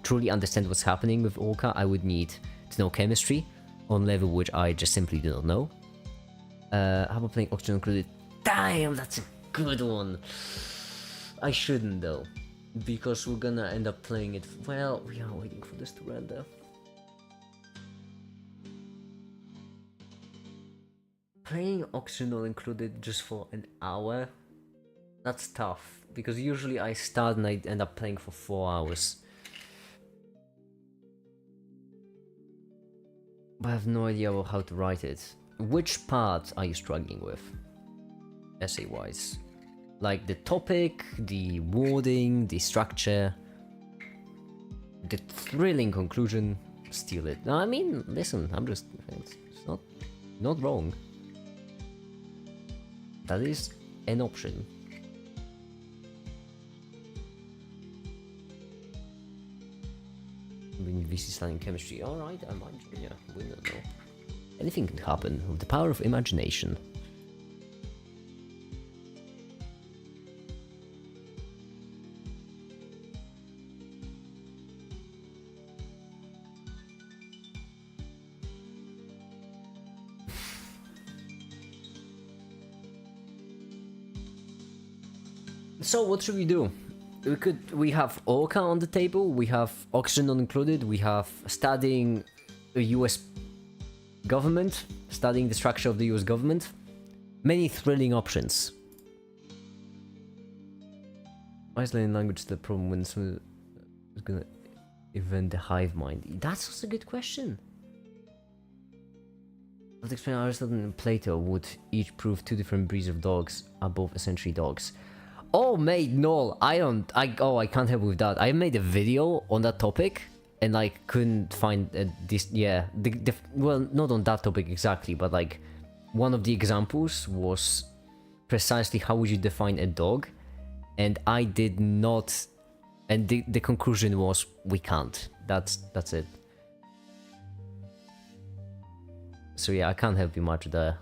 truly understand what's happening with Orca, I would need to know chemistry on a level which I just simply do not know. How about playing Oxygen Included? Damn, that's a good one. I shouldn't though, because we're gonna end up playing it. Well, we are waiting for this to render. Playing Oxygen All Included just for an hour? That's tough, because usually I start and I end up playing for 4 hours. But I have no idea how to write it. Which part are you struggling with? Essay-wise. Like the topic, the wording, the structure, the thrilling conclusion, steal it. No, I mean, listen, it's not wrong. That is an option. When VC studying chemistry, alright, I might, yeah, we don't know. Anything can happen with the power of imagination. So what should we do? We have Orca on the table, we have Oxygen Not Included, we have studying the US government, studying the structure of the US government. Many thrilling options. Why is learning language the problem when someone is gonna invent the hive mind? That's also a good question. Let's explain Aristotle and Plato would each prove 2 different breeds of dogs are both essentially dogs. Oh, mate, no, I can't help with that. I made a video on that topic, and I couldn't find this. Yeah, well, not on that topic exactly, but like one of the examples was precisely how would you define a dog, and I did not. And the conclusion was we can't. That's it. So yeah, I can't help you much there.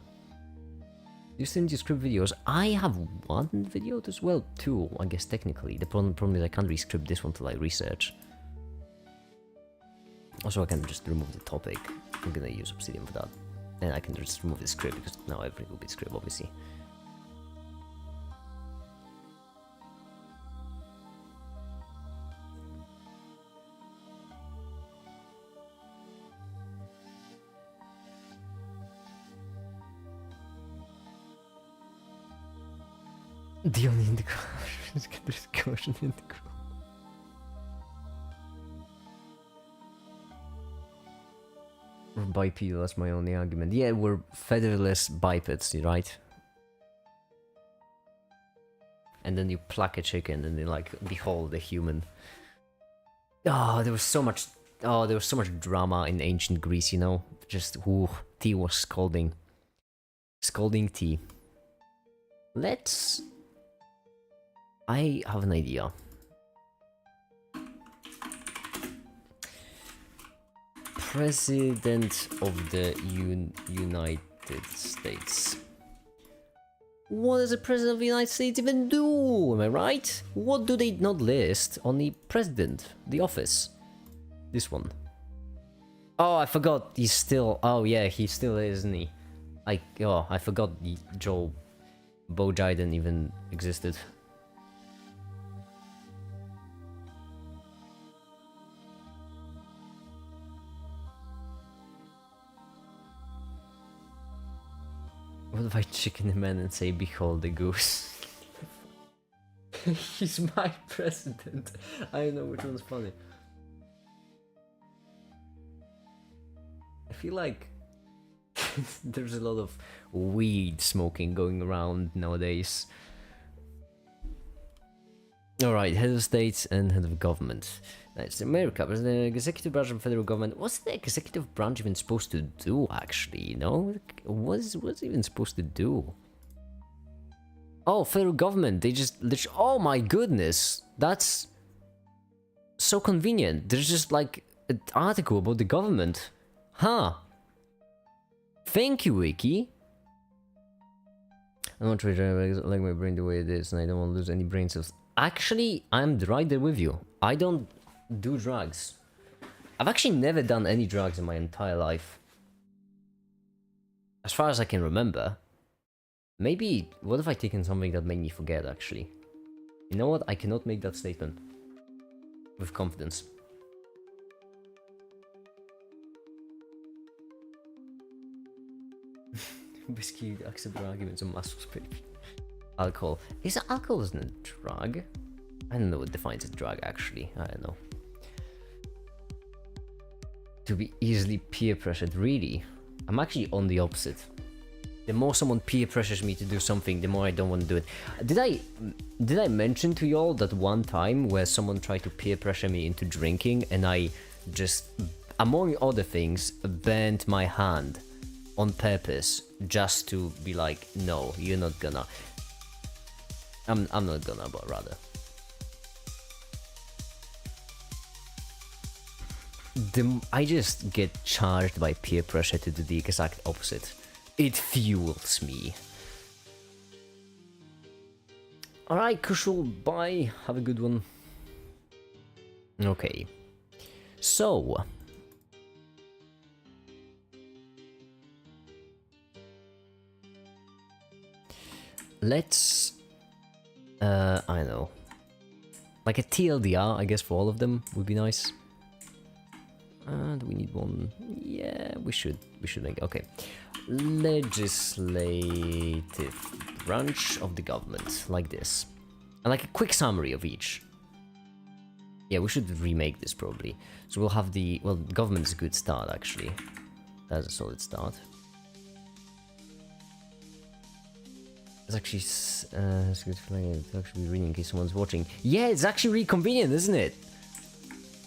You still need to script videos. I have one video as well, two, I guess technically. The problem is I can't re-script this one till I research. Also, I can just remove the topic. I'm gonna use Obsidian for that. And I can just remove the script because now everything will be script, obviously. The only integration integral. We're bipedal, that's my only argument. Yeah, we're featherless bipeds, right? And then you pluck a chicken and then like behold the human. Oh, there was so much drama in ancient Greece, you know? Just ooh, tea was scalding. Scalding tea. I have an idea. President of the United States. What does the President of the United States even do? Am I right? What do they not list on the President, the office? This one. Oh, I forgot he's still... Oh yeah, he still is, isn't he? I forgot Joe Biden even existed. What if I chicken him in and say, behold the goose? He's my president. I don't know which one's funny. I feel like there's a lot of weed smoking going around nowadays. Alright, head of state and head of government. That's America, but the executive branch of federal government. What's the executive branch even supposed to do, actually, you know? What's it even supposed to do? Oh, federal government, they just... Oh my goodness! That's... so convenient. There's just, like, an article about the government. Huh. Thank you, Wiki. I don't want to like my brain the way it is, and I don't want to lose any brain cells. Actually, I'm right there with you. I don't do drugs. I've actually never done any drugs in my entire life. As far as I can remember. Maybe, what if I taken something that made me forget, actually? You know what? I cannot make that statement. With confidence. Whiskey, accept your arguments on muscle speed. Alcohol. Is alcohol isn't a drug? I don't know what defines a drug, actually. I don't know. To be easily peer pressured, really? I'm actually on the opposite. The more someone peer pressures me to do something, the more I don't want to do it. Did I mention to y'all that one time where someone tried to peer pressure me into drinking and I just, among other things, bent my hand on purpose just to be like, no, you're not gonna. I'm not gonna, but rather. I just get charged by peer pressure to do the exact opposite. It fuels me. Alright, Kushal, bye. Have a good one. Okay. So. Let's... I don't know. Like a TLDR, I guess, for all of them would be nice. Do we need one? Yeah, we should make... Okay. Legislative branch of the government, like this. And like a quick summary of each. Yeah, we should remake this probably. So we'll have the... Well, government is a good start, actually. That's a solid start. It's actually... it's good feeling to actually be reading in case someone's watching. Yeah, it's actually really convenient, isn't it?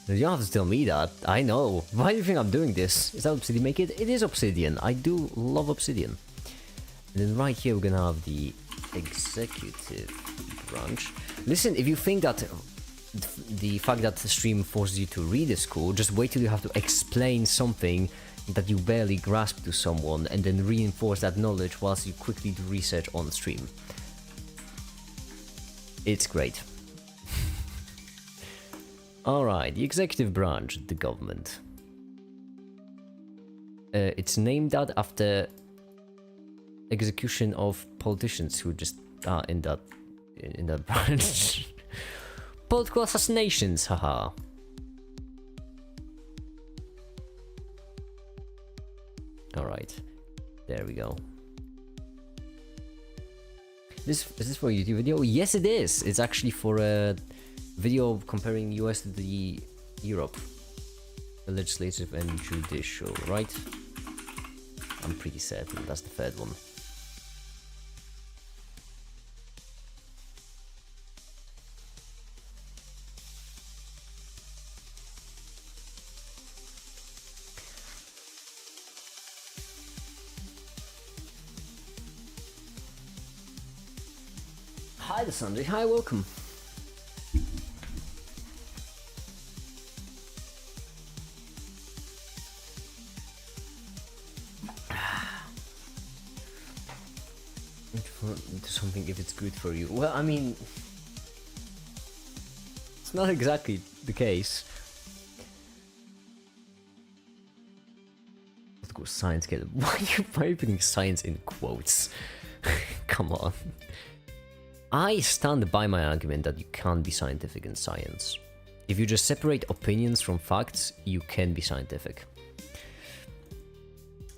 You don't have to tell me that. I know. Why do you think I'm doing this? Is that Obsidian make it? It is Obsidian. I do love Obsidian. And then right here we're gonna have the executive branch. Listen, if you think that the fact that the stream forces you to read is cool, just wait till you have to explain something that you barely grasp to someone and then reinforce that knowledge whilst you quickly do research on stream. It's great. Alright, the executive branch, the government. It's named that after execution of politicians who just are in that branch. Political assassinations, haha. Alright, there we go. Is this for a YouTube video? Yes, it is. It's actually for a video comparing US to the Europe. The legislative and judicial, right? I'm pretty certain that's the third one. Hi, the Sunday. Hi, welcome. Do something if it's good for you. Well, I mean, it's not exactly the case. Let's go science. Why are you putting science in quotes? Come on. I stand by my argument that you can't be scientific in science. If you just separate opinions from facts, you can be scientific.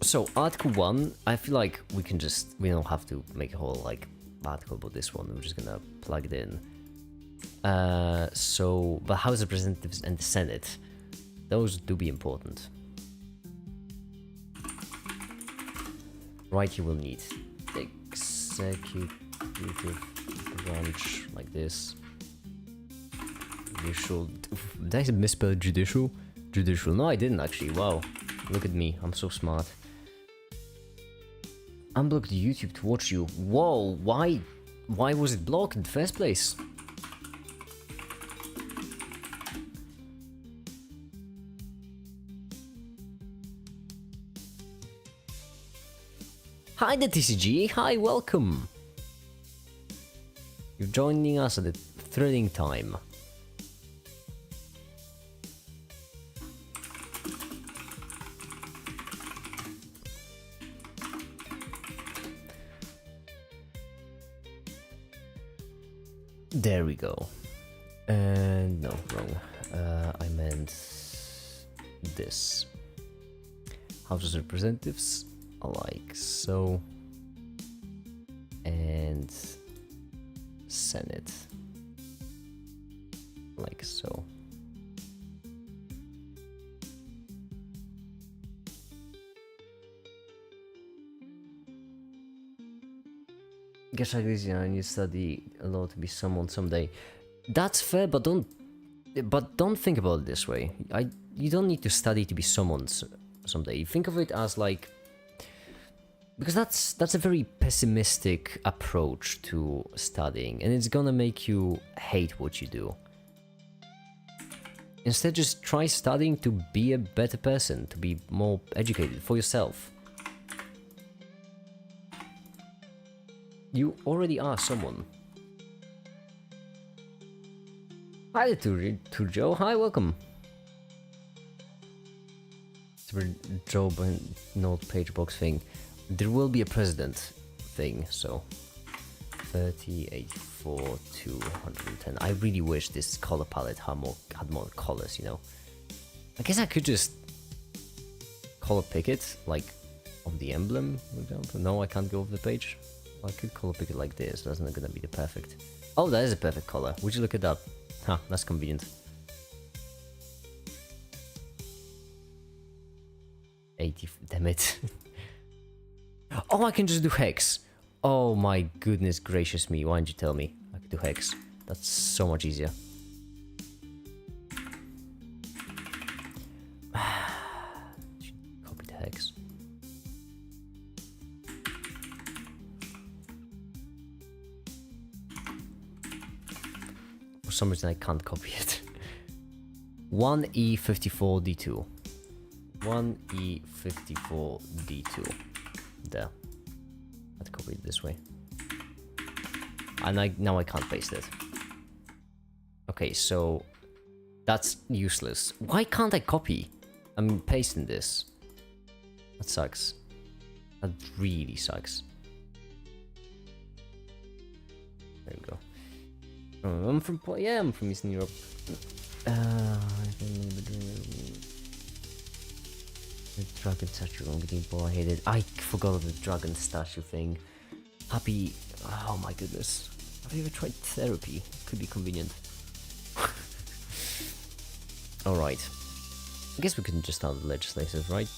So, Article 1, I feel like we don't have to make a whole, like, article about this one. We're just gonna plug it in. But House of Representatives and the Senate, those do be important. Right, you will need executive branch like this. Judicial. Did I misspell judicial? Judicial. No, I didn't actually. Wow. Look at me. I'm so smart. Unblocked YouTube to watch you. Whoa. Why was it blocked in the first place? Hi, the TCG. Hi, welcome. You're joining us at a thrilling time. There we go. And no, wrong. I meant this. House of Representatives, like so. And Senate, like so. Guess I guess and you study a lot to be someone someday. That's fair, but don't think about it this way. You don't need to study to be someone someday. Think of it as like, because that's a very pessimistic approach to studying, and it's gonna make you hate what you do. Instead, just try studying to be a better person, to be more educated for yourself. You already are someone. Hi to Joe. Hi, welcome. It's a job and note page box thing. There will be a president thing, so 38, 210. I really wish this color palette had more colors, you know. I guess I could just color pick it, like on the emblem, for example. No, I can't go off the page. I could color pick it like this. That's not gonna be the perfect. Oh, that is a perfect color. Would you look at that? Huh, that's convenient. 80, damn it. Oh, I can just do hex. Oh my goodness gracious me, why didn't you tell me? I could do hex. That's so much easier. Copy the hex. For some reason I can't copy it. 1E54D2. 1E54D2. There. I'd copy it this way. And now I can't paste it. Okay, so that's useless. Why can't I copy? I'm pasting this. That sucks. That really sucks. There we go. I'm from Eastern Europe. I the dragon statue, I'm getting bored. I forgot the dragon statue thing. Happy. Oh my goodness. Have you ever tried therapy? Could be convenient. Alright. I guess we can just start the legislators, right?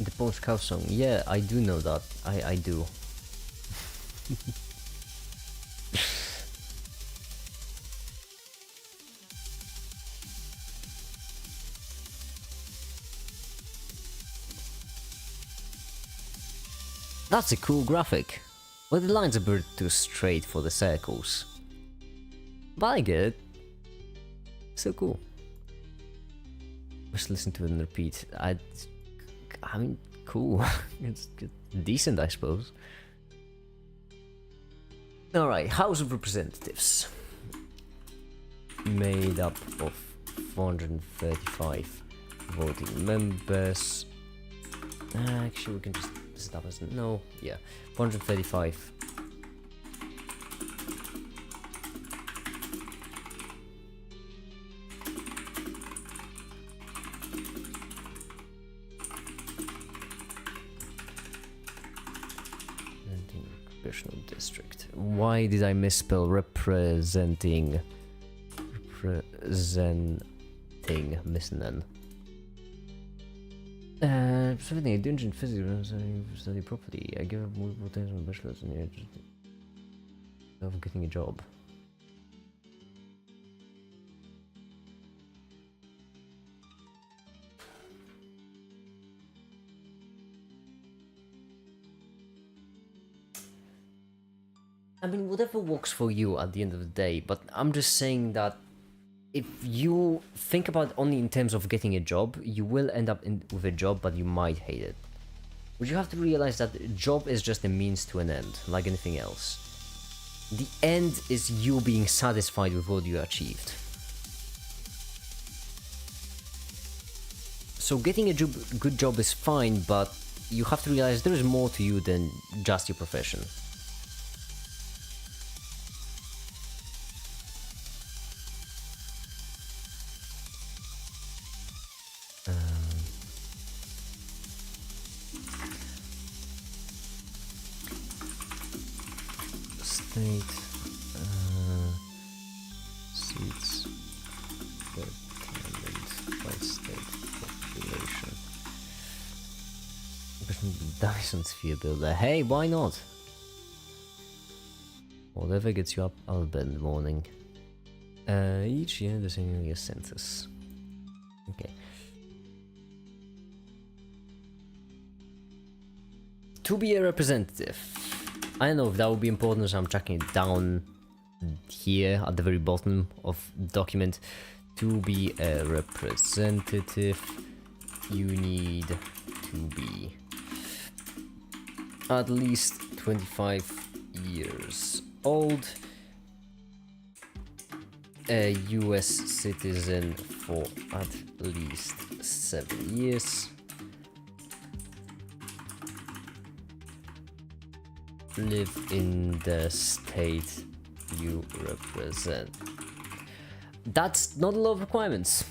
The Polish cow song. Yeah, I do know that. I do. That's a cool graphic. Well, the lines are a bit too straight for the circles. But I get it. So cool. Just listen to it and repeat. I mean, cool. It's decent, I suppose. Alright, House of Representatives. Made up of 435 voting members. Actually, we can just set up as no, yeah, 435. Congressional district. Why did I misspell representing? Missing an. Something I didn't in physics study properly. I give up multiple times on bachelor's and of getting a job. I mean, whatever works for you at the end of the day, but I'm just saying that if you think about it only in terms of getting a job, you will end up with a job, but you might hate it. But you have to realize that a job is just a means to an end, like anything else. The end is you being satisfied with what you achieved. So getting a good job is fine, but you have to realize there is more to you than just your profession. State seats determined by state population. Dyson sphere builder. Hey, why not? Whatever gets you up out of bed in the morning. Each year there's annually a census. Okay. To be a representative. I don't know if that would be important, so I'm tracking it down here at the very bottom of the document. To be a representative, you need to be at least 25 years old, a US citizen for at least 7 years, live in the state you represent. That's not a lot of requirements.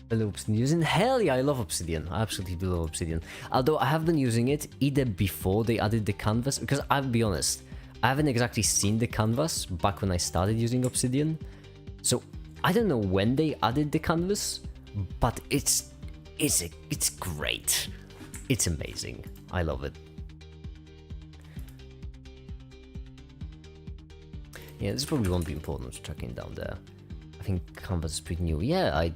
I love Obsidian using. Hell yeah, I love Obsidian. I absolutely do love Obsidian. Although I have been using it either before they added the canvas, because I'll be honest, I haven't exactly seen the canvas back when I started using Obsidian. So I don't know when they added the canvas, but it's great. It's amazing. I love it. Yeah, this probably won't be important to tracking down there. I think canvas is pretty new. Yeah, I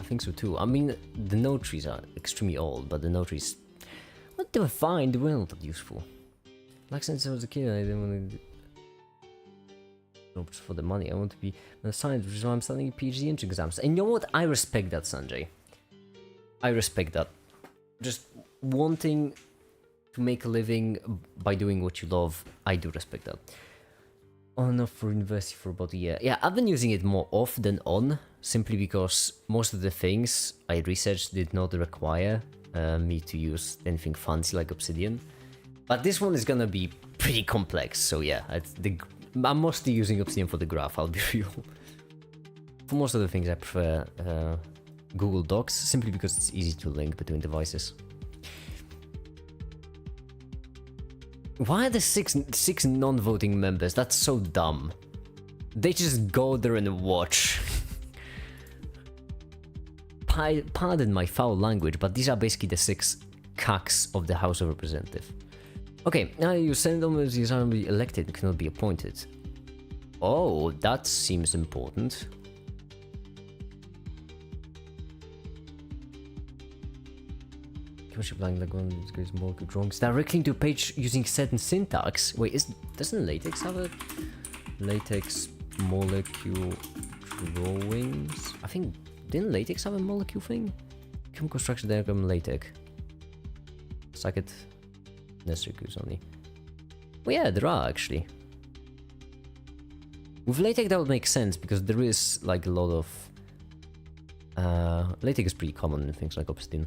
think so too. I mean, the node trees are extremely old, but the node trees, well, they were fine. They were not that useful. Like since I was a kid, I didn't want to. Not for the money. I want to be a science, which is why I'm studying PhD entry exams. And you know what? I respect that, Sanjay. I respect that. Just wanting to make a living by doing what you love, I do respect that. On off for university for about a year. Yeah, I've been using it more off than on, simply because most of the things I researched did not require me to use anything fancy like Obsidian. But this one is gonna be pretty complex, so yeah, I'm mostly using Obsidian for the graph, I'll be real. For most of the things I prefer Google Docs, simply because it's easy to link between devices. Why are there six non-voting members? That's so dumb. They just go there and watch. Pardon my foul language, but these are basically the 6 cacks of the House of Representatives. Okay, now you send them as you are elected, cannot be appointed. Oh, that seems important. Chemistry blank like one goes molecule drawings directly into a page using certain syntax. Wait, doesn't latex have a latex molecule drawings? I think didn't latex have a molecule thing? Chemical structure diagram latex. Circuit necessary clues only. Well, yeah, there are actually. With latex that would make sense because there is like a lot of latex is pretty common in things like Obsidian.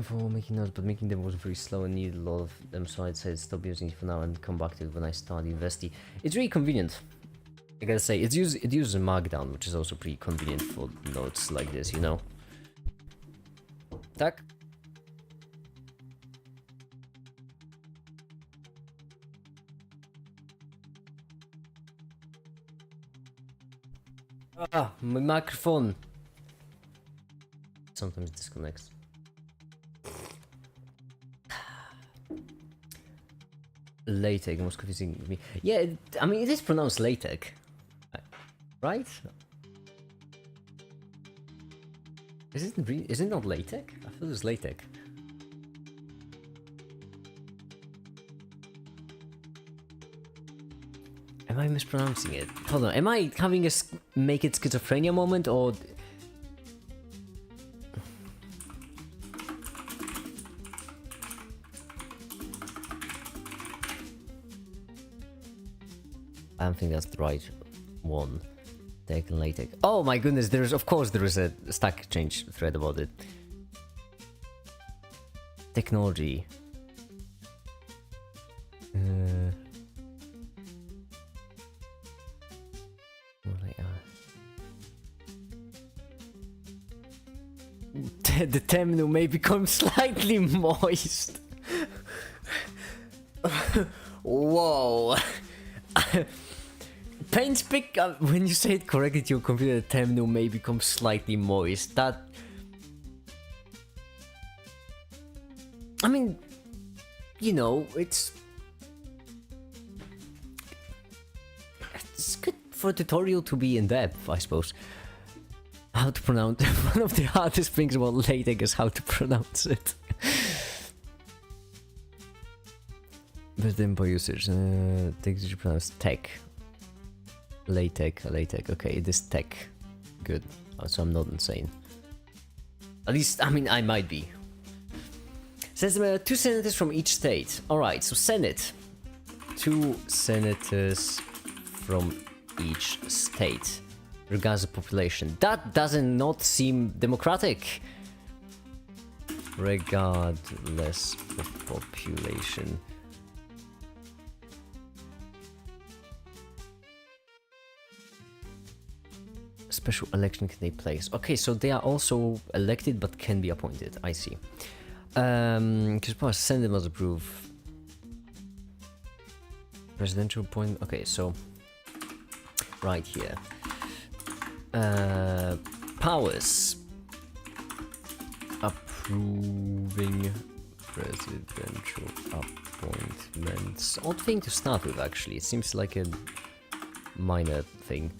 For making notes, but making them was very slow and needed a lot of them, so I'd say stop using it for now and come back to it when I start university. It's really convenient. I gotta say, it uses Markdown, which is also pretty convenient for notes like this, you know. Tak? Ah, my microphone sometimes disconnects. LaTeX was confusing me. Yeah, I mean, it is pronounced LaTeX, right? Is it not LaTeX? I thought it was LaTeX. Am I mispronouncing it? Hold on, am I having a make it schizophrenia moment, or... I don't think that's the right one. Take and LaTeX. Oh my goodness, of course there is a Stack Exchange thread about it. Technology. The terminal may become slightly moist. Whoa. Paint pick when you say it correctly to your computer, the terminal may become slightly moist. That, I mean, you know, it's good for a tutorial to be in depth, I suppose. How to pronounce one of the hardest things about LaTeX is how to pronounce it. Best info usage. Text you pronounce tech. LaTeX. Okay, it is tech. Good. So I'm not insane. At least, I mean, I might be. Says 2 senators from each state. Alright, so Senate. 2 senators from each state. Regards the population. That doesn't not seem democratic. Regardless of population. Special election can take place. Okay, so they are also elected but can be appointed. I see. Because send them as approve. Presidential appointment. Okay, so right here. Powers. Approving presidential appointments. Odd thing to start with, actually. It seems like a minor thing.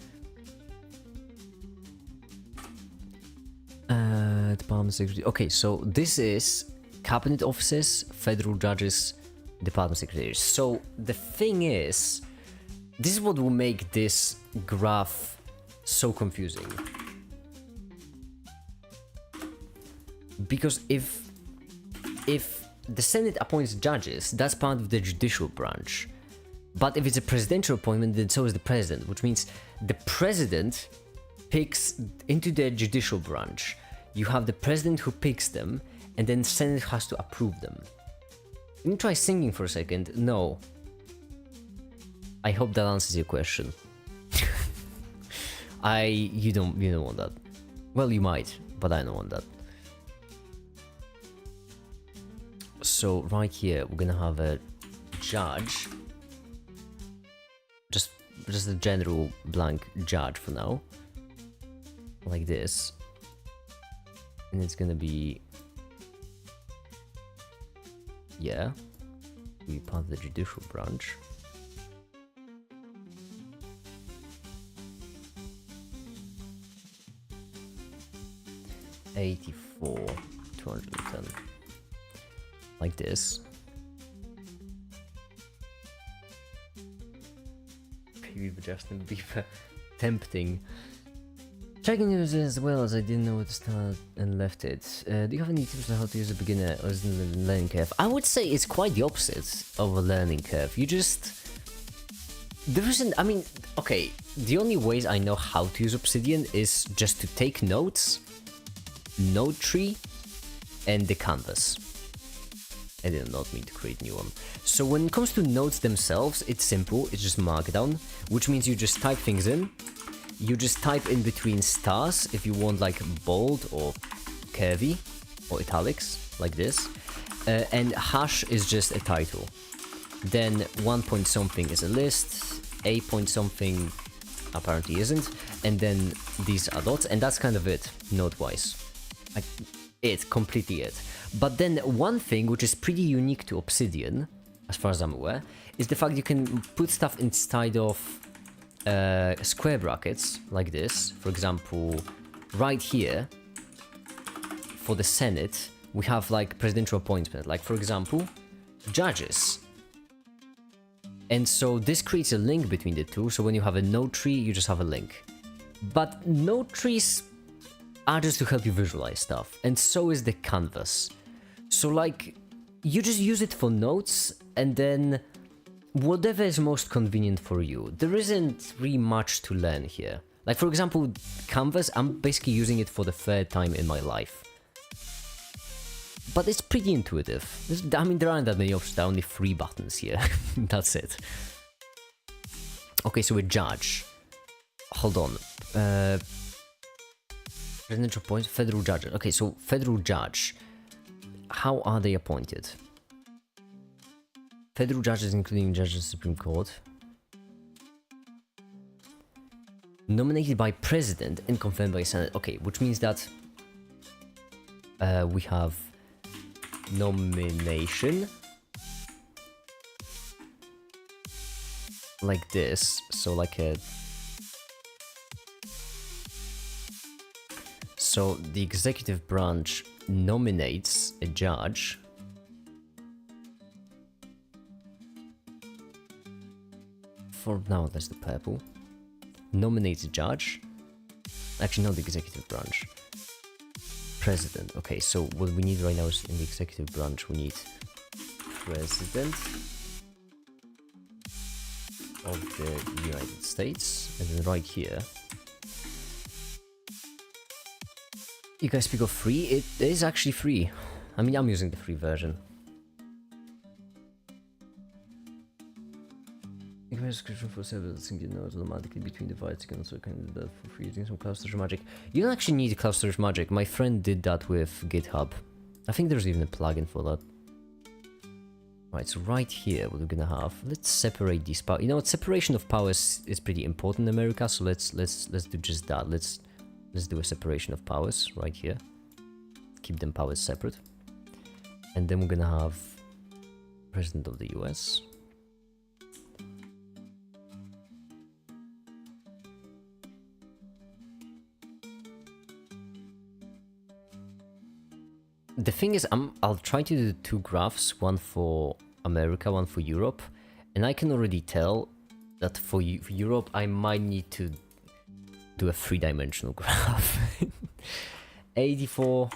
Department Secretary. Okay, so this is cabinet officers, federal judges, department secretaries. So the thing is, this is what will make this graph so confusing. Because if the Senate appoints judges, that's part of the judicial branch. But if it's a presidential appointment, then so is the president, which means the president picks into the judicial branch. You have the president who picks them, and then Senate has to approve them. Can you try singing for a second? No. I hope that answers your question. You don't want that. Well, you might, but I don't want that. So right here, we're gonna have a judge. Just a general blank judge for now. Like this. And it's gonna be... yeah. Be part of the judicial branch. $84, 210. Like this. PB Justin Bieber. Tempting. Checking news as well as I didn't know where to start and left it. Do you have any tips on how to use a beginner or is it a learning curve? I would say it's quite the opposite of a learning curve. You just... there isn't... I mean, okay, the only ways I know how to use Obsidian is just to take notes, node tree, and the canvas. I did not mean to create a new one. So when it comes to nodes themselves, it's simple, it's just markdown, which means you just type things in. You just type in between stars if you want like bold or curvy or italics, like this. And hash is just a title. Then 1 point something is a list, a point something apparently isn't, and then these are dots, and that's kind of it, node-wise. Like, completely it. But then one thing which is pretty unique to Obsidian, as far as I'm aware, is the fact you can put stuff inside of square brackets, like this. For example, right here, for the Senate, we have like presidential appointment, like for example, judges. And so this creates a link between the two, so when you have a node tree, you just have a link. But node trees are just to help you visualize stuff, and so is the canvas. So like, you just use it for notes, and then whatever is most convenient for you. There isn't really much to learn here. Like for example, canvas, I'm basically using it for the third time in my life. But it's pretty intuitive. I mean, there aren't that many options, there are only 3 buttons here. That's it. Okay, so a judge. Hold on. Presidential points, federal judge. Okay, so federal judge. How are they appointed? Federal judges, including judges of the Supreme Court. Nominated by President and confirmed by Senate. Okay, which means that we have nomination. Like this. So like a... so the executive branch nominates a judge. For now, that's the purple. Nominates a judge. Actually, not the executive branch. President. Okay, so what we need right now is in the executive branch, we need President of the United States. And then right here, you guys speak of free? It is actually free. I mean, I'm using the free version. You can subscription for several single nodes automatically between devices. You can also kind of do that for free using some cloud storage magic. You don't actually need cloud storage magic. My friend did that with GitHub. I think there's even a plugin for that. Right, so right here, what we're gonna have. Let's separate these powers. You know what? Separation of powers is pretty important in America, so let's do just that. Let's do a separation of powers right here. Keep them powers separate. And then we're gonna have President of the US. The thing is, I'll try to do two graphs, one for America, one for Europe, and I can already tell that for Europe I might need to do a three-dimensional graph. 84,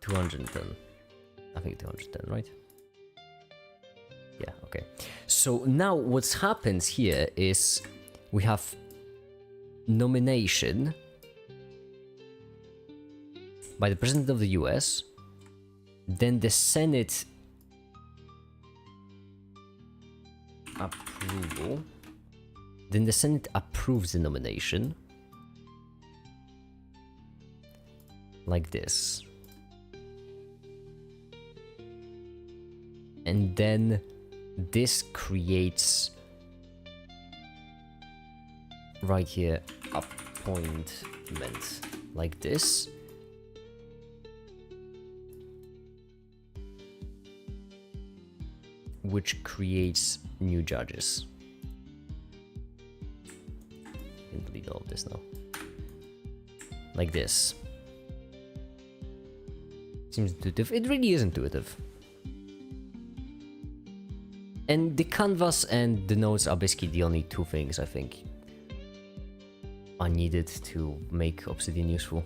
210. I think 210, right? Yeah, okay. So now what's happens here is we have nomination by the President of the US, then the Senate approval, then the Senate approves the nomination, like this. And then this creates right here appointment, like this. Which creates new judges. I can delete all of this now. Like this. Seems intuitive. It really is intuitive. And the canvas and the nodes are basically the only two things I think are needed to make Obsidian useful.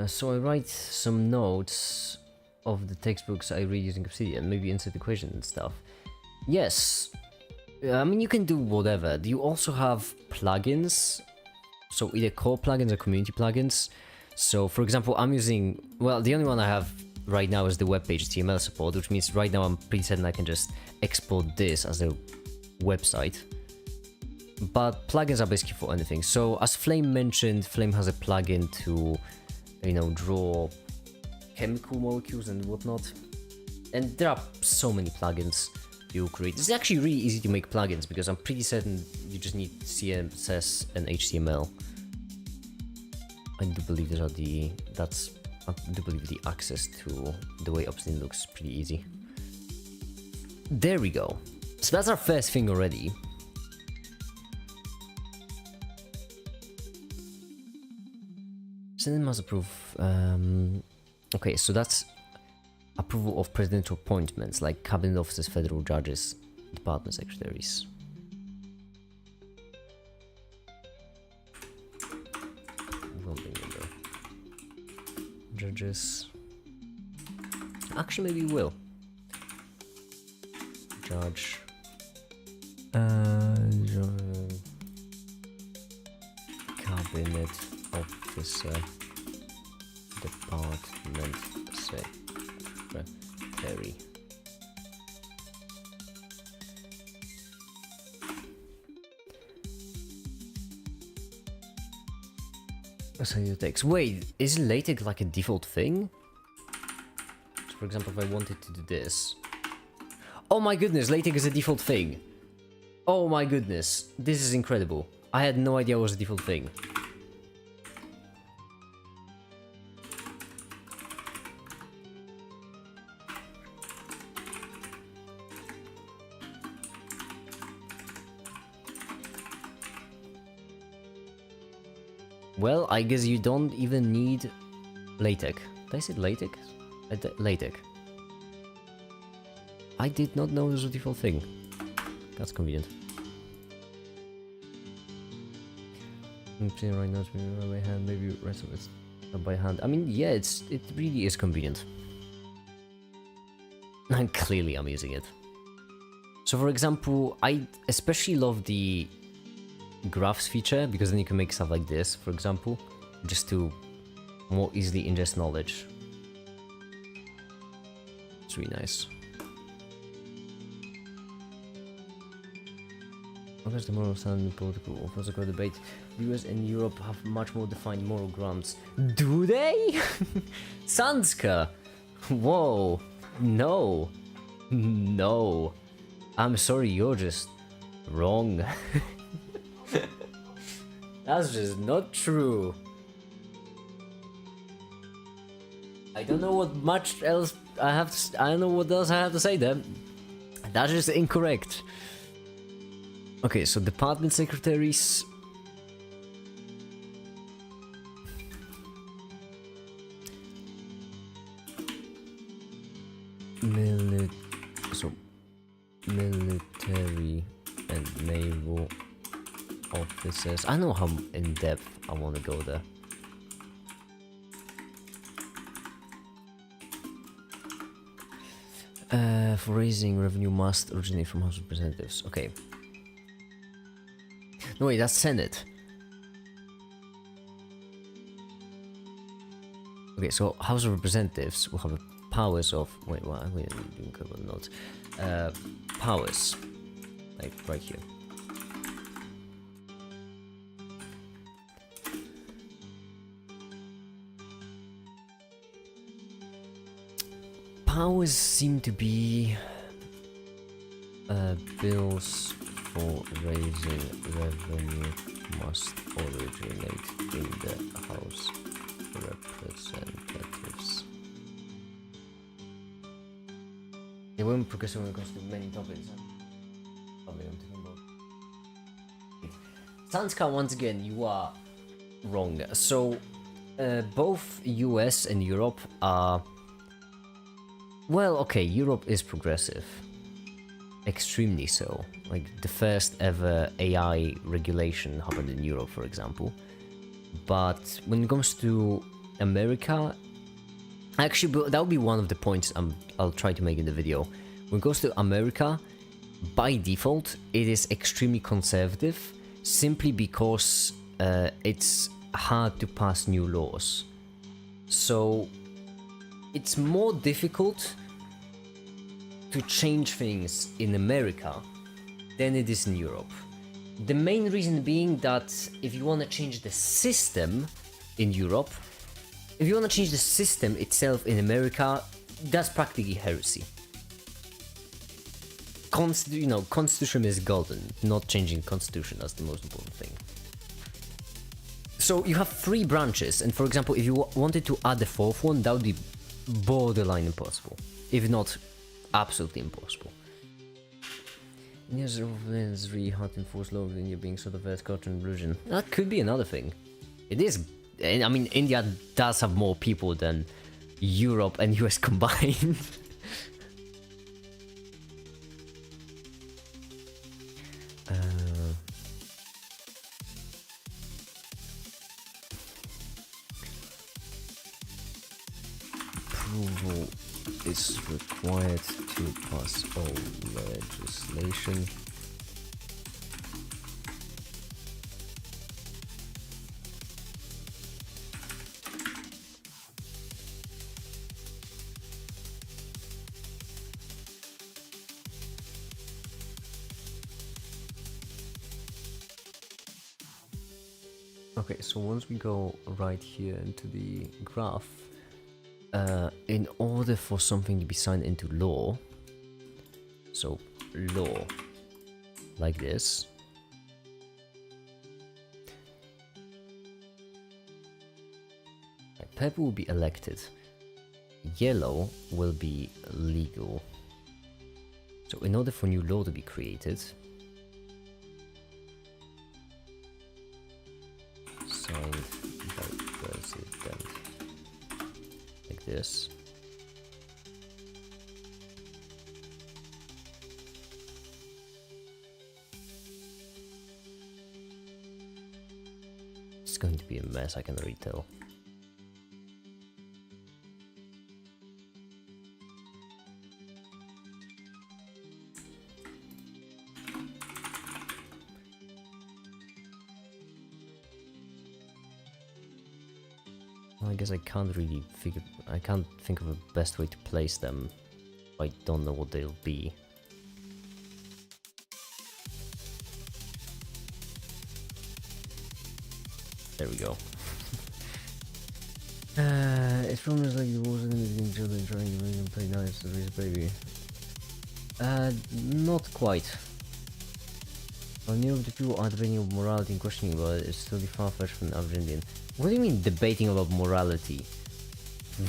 So I write some notes of the textbooks I read using Obsidian, maybe insert equations and stuff. Yes, I mean you can do whatever. Do you also have plugins? So either core plugins or community plugins. So for example, I'm using, well, the only one I have right now is the web page HTML support, which means right now I'm pretty certain I can just export this as a website. But plugins are basically for anything. So as Flame mentioned, Flame has a plugin to, you know, draw chemical molecules and whatnot. And there are so many plugins you create. It's actually really easy to make plugins because I'm pretty certain you just need CSS and HTML. I do believe I do believe the access to the way Obsidian looks is pretty easy. There we go. So that's our first thing already. Senate must approve. Okay, so that's approval of presidential appointments like cabinet officers, federal judges, department secretaries. Judges. Actually, maybe we will. Judge. Cabinet officer, department secretary. Assign the text. Wait, is LaTeX like a default thing? So for example, if I wanted to do this. Oh my goodness, LaTeX is a default thing. Oh my goodness, this is incredible. I had no idea it was a default thing. Well, I guess you don't even need LaTeX. Did I say LaTeX? LaTeX. I did not know this was a default thing. That's convenient. I'm saying right now it's by hand, maybe the rest of it's not by hand. I mean, yeah, it really is convenient. And clearly I'm using it. So for example, I especially love the graphs feature because then you can make stuff like this, for example, just to more easily ingest knowledge. It's really nice. Because the moral standing political or political debate, the US and Europe have much more defined moral grounds. Do they? Sanska! Whoa! No! No! I'm sorry, you're just wrong. That's just not true. I don't know what much else I don't know what else I have to say there. That's just incorrect. Okay, so department secretaries. Military and naval officers. I know how in depth I want to go there. For raising revenue must originate from House of Representatives. Okay. No wait, that's Senate. Okay, so House of Representatives will have the powers of wait, what? Wait, doing cover notes. Powers, like right here. Powers seem to be bills for raising revenue must originate in the House of Representatives. They weren't progressive when it comes to many topics. Probably I'm talking about. Sanska, once again, you are wrong. So, both US and Europe are. Well, okay, Europe is progressive. Extremely so. Like, the first ever AI regulation happened in Europe, for example. But when it comes to America, actually, that would be one of the points I'll try to make in the video. When it goes to America, by default, it is extremely conservative, simply because it's hard to pass new laws. So, it's more difficult to change things in America than it is in Europe. The main reason being that if you want to change the system in Europe, if you want to change the system itself in America, that's practically heresy. Constitution is golden. Not changing constitution, that's the most important thing. So you have 3 branches, and for example, if you wanted to add the 4th one, that would be borderline impossible, if not absolutely impossible. India's is really hard to enforce law with India being sort of a culture and religion. That could be another thing. It is. I mean, India does have more people than Europe and US combined. Approval is required to pass all legislation. Okay, so once we go right here into the graph, in order for something to be signed into law, so law, like this, purple will be elected, yellow will be legal. So in order for new law to be created, signed by president, like this. It's going to be a mess, I can already tell. I guess I can't think of a best way to place them. I don't know what they'll be. There we go. It's problems like the wars between children trying to play nice to raise a baby. Not quite. While many of the people are debating about morality and questioning about it, it's still far-fetched from the average Indian. What do you mean debating about morality?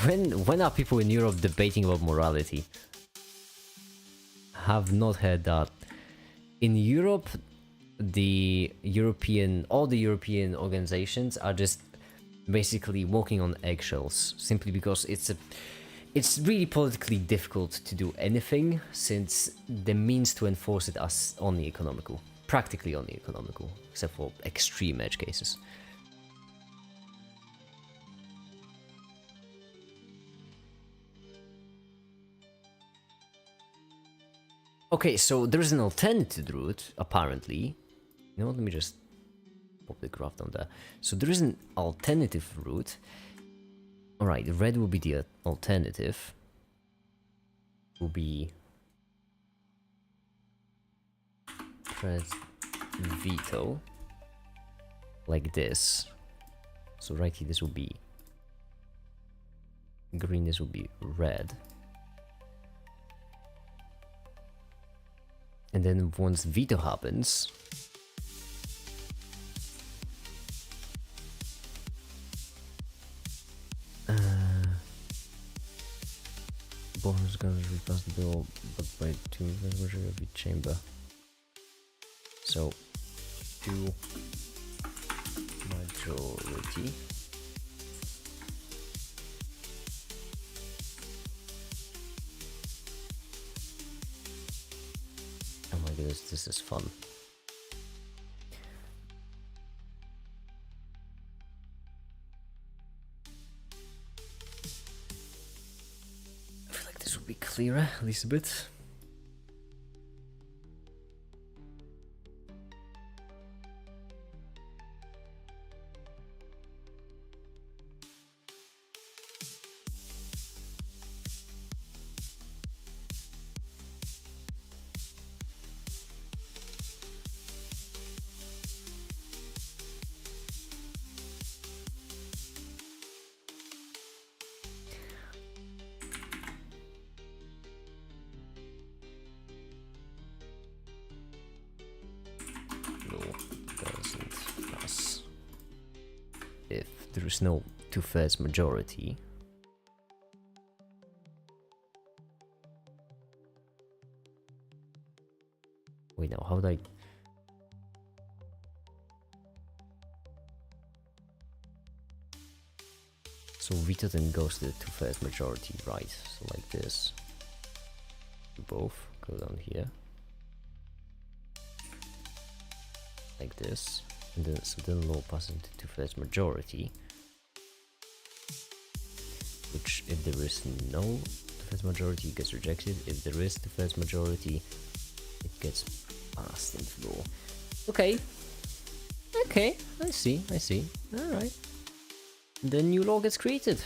When are people in Europe debating about morality? Have not heard that. In Europe, all the European organizations are just basically walking on eggshells, simply because it's really politically difficult to do anything, since the means to enforce it are only economical. Practically only economical, except for extreme edge cases. Okay, so there's an alternative route, apparently. You know what, let me just pop the graph down there. So there is an alternative route. Alright, red will be the alternative. Will be... press veto. Like this. So right here, this will be... green, this will be red. And then once veto happens... Bonus guns repass the bill, but by 2/3 majority of the chamber. So, 2 majority. Oh my goodness, this is fun. I feel like this would be clearer, at least a bit. If there is no 2/3 majority. Wait, now how would I... So veto then goes to the 2/3 majority, right? So like this. Both go down here. Like this. And then, so then law passes into 2/3 majority, which if there is no 2/3 majority, it gets rejected. If there is 2/3 majority, it gets passed into law. Okay. Okay, I see. Alright. The new law gets created.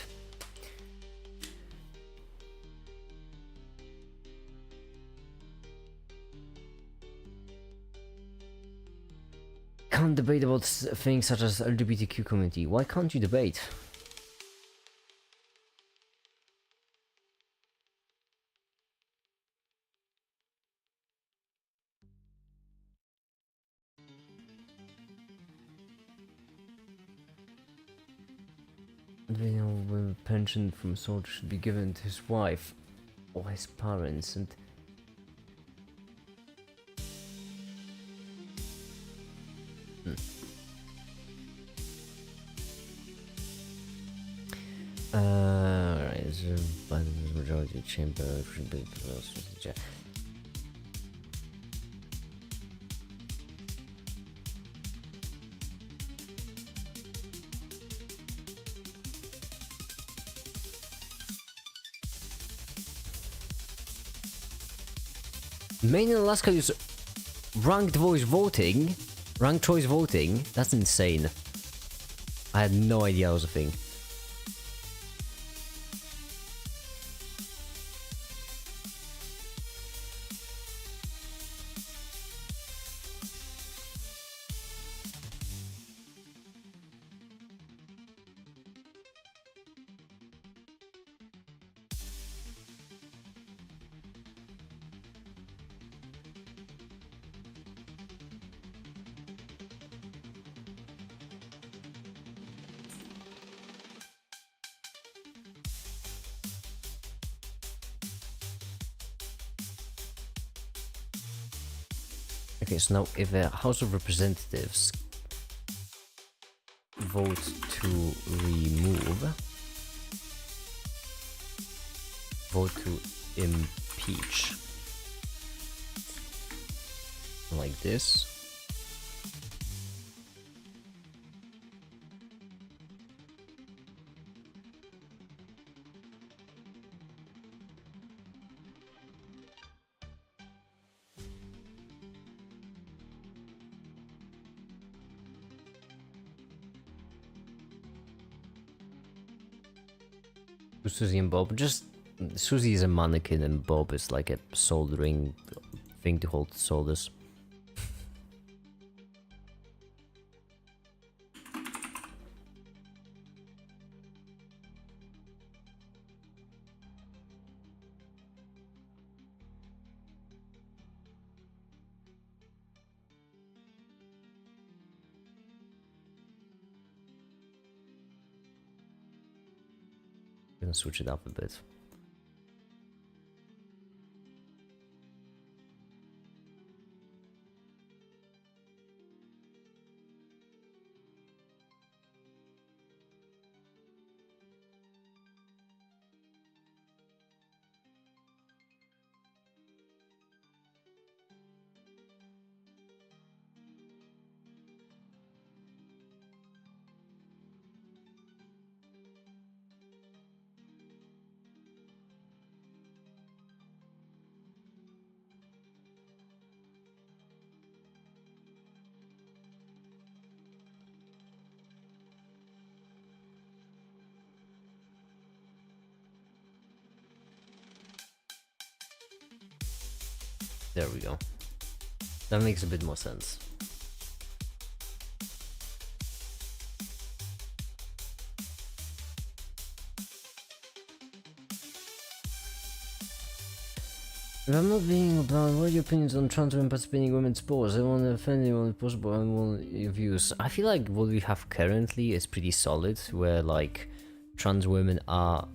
Can't debate about things such as LGBTQ community. Why can't you debate? When a pension from a soldier should be given to his wife or his parents, and Alright, so by the majority chamber should be Maine and Alaska use ranked choice voting. That's insane. I had no idea that was a thing. Okay, so now if a House of Representatives vote to vote to impeach, like this. Susie and Bob, just Susie is a mannequin and Bob is like a soldering thing to hold soldiers. Gonna switch it up a bit. There we go. That makes a bit more sense. If I'm not being blunt, what are your opinions on trans women participating in women's sports? I want to offend anyone if possible. I want your views. I feel like what we have currently is pretty solid, where like trans women are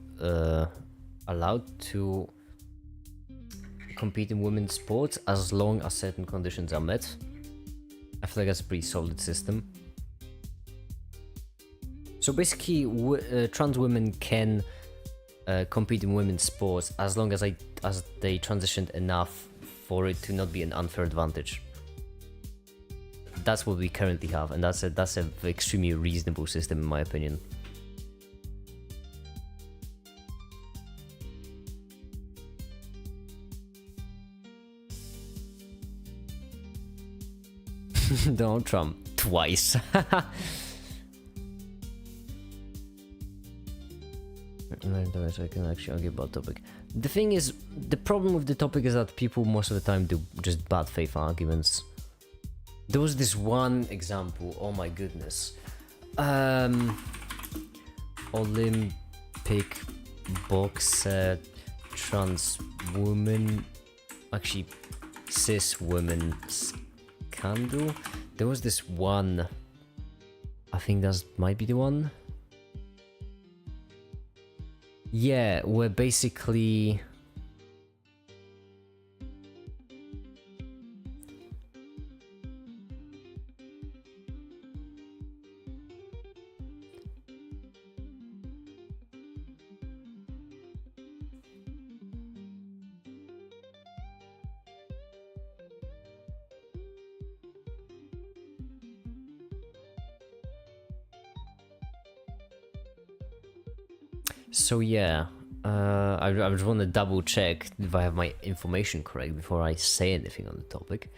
allowed to compete in women's sports as long as certain conditions are met. I feel like that's a pretty solid system. So basically, trans women can compete in women's sports as long as they transitioned enough for it to not be an unfair advantage. That's what we currently have, and that's a extremely reasonable system in my opinion. Donald Trump twice. So I can actually argue about topic. The thing is, the problem with the topic is that people most of the time do just bad faith arguments. There was this one example, oh my goodness. Olympic boxer, trans woman, actually cis women scandal. There was this one, I think that might be the one. Yeah, where basically so yeah, I just want to double check if I have my information correct before I say anything on the topic.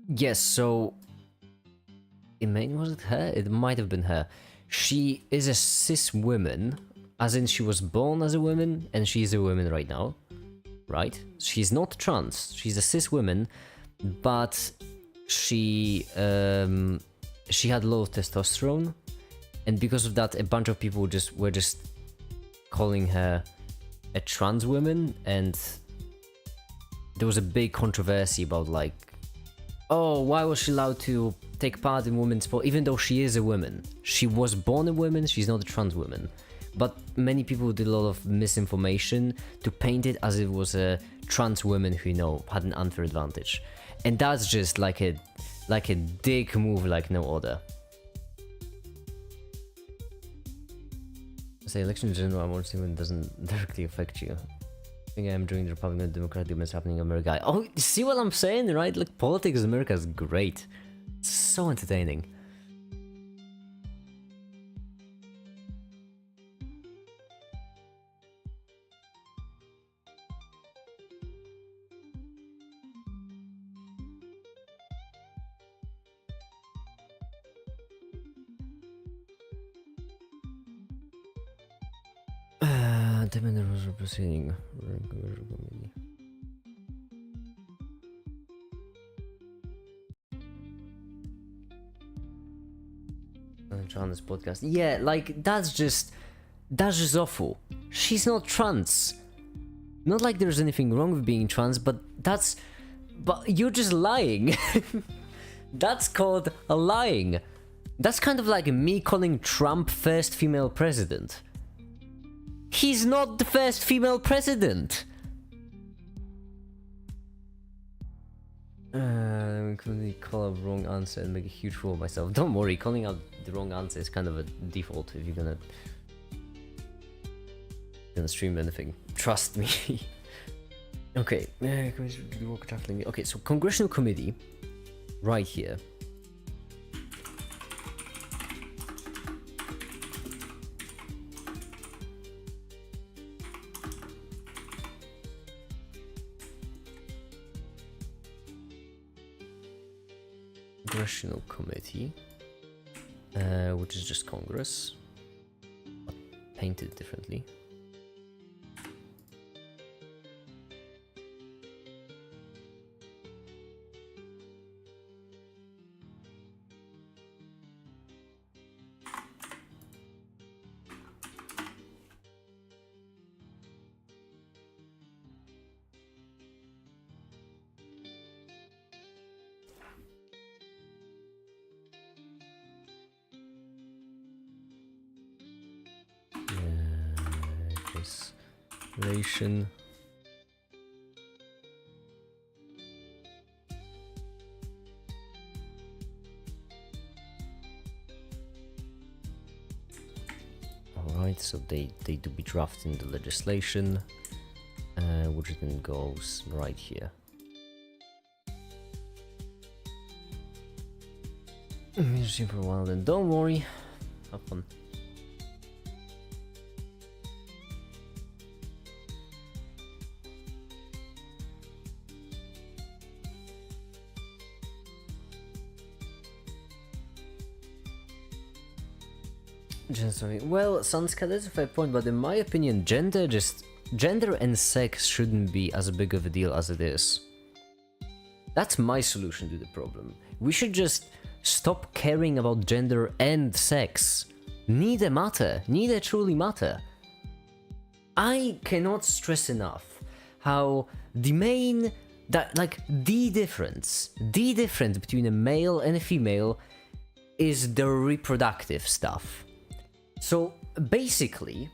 Yes, so was it her? It might have been her. She is a cis woman, as in she was born as a woman and she's a woman right now. Right? She's not trans. She's a cis woman, but she had a lot of testosterone, and because of that, a bunch of people were just calling her a trans woman, and there was a big controversy about like, oh, why was she allowed to take part in women's sport, even though she is a woman. She was born a woman, she's not a trans woman. But many people did a lot of misinformation to paint it as if it was a trans woman who, you know, had an unfair advantage. And that's just like a dick move like no other. Say election in general, I'm honestly when it doesn't directly affect you. I think I'm doing the Republican and Democratic debates happening in America. Oh, see what I'm saying, right? Like, politics in America is great. It's so entertaining. Damn it, there was a proceeding. On this podcast. Yeah, like that's just awful. She's not trans. Not like there's anything wrong with being trans, but you're just lying. That's called a lying. That's kind of like me calling Trump first female president. He's not the first female president. I'm going to call out wrong answer and make a huge fool of myself. Don't worry, calling out the wrong answer is kind of a default if you're gonna stream anything. Trust me. Okay, okay, so Congressional Committee, right here. Congressional Committee, which is just Congress, but painted differently. Legislation. Alright, so they do be drafting the legislation, which then goes right here. Interesting for a while then, don't worry, have fun. Well, Sanska, that's a fair point, but in my opinion, gender and sex shouldn't be as big of a deal as it is. That's my solution to the problem. We should just stop caring about gender and sex. Neither matter. Neither truly matter. I cannot stress enough how the difference between a male and a female is the reproductive stuff. So basically,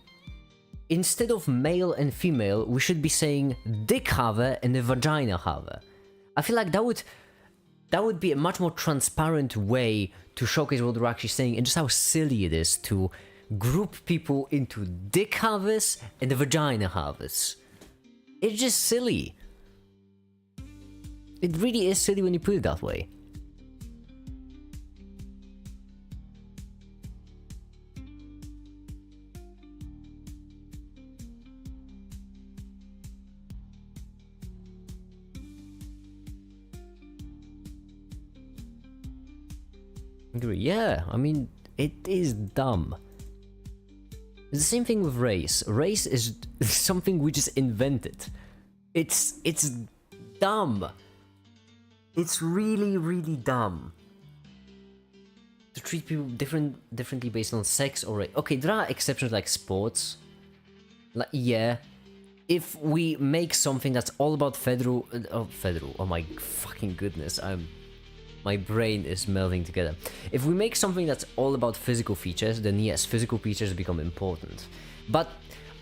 instead of male and female, we should be saying dick haver and a vagina haver. I feel like that would be a much more transparent way to showcase what we're actually saying and just how silly it is to group people into dick havers and vagina havers. It's just silly. It really is silly when you put it that way. Yeah, I mean, it is dumb. It's the same thing with race. Race is something we just invented. It's dumb. It's really, really dumb. To treat people differently based on sex or race. Okay, there are exceptions like sports. Like, yeah. If we make something that's all about federal, oh my fucking goodness, My brain is melding together. If we make something that's all about physical features, then yes, physical features become important. But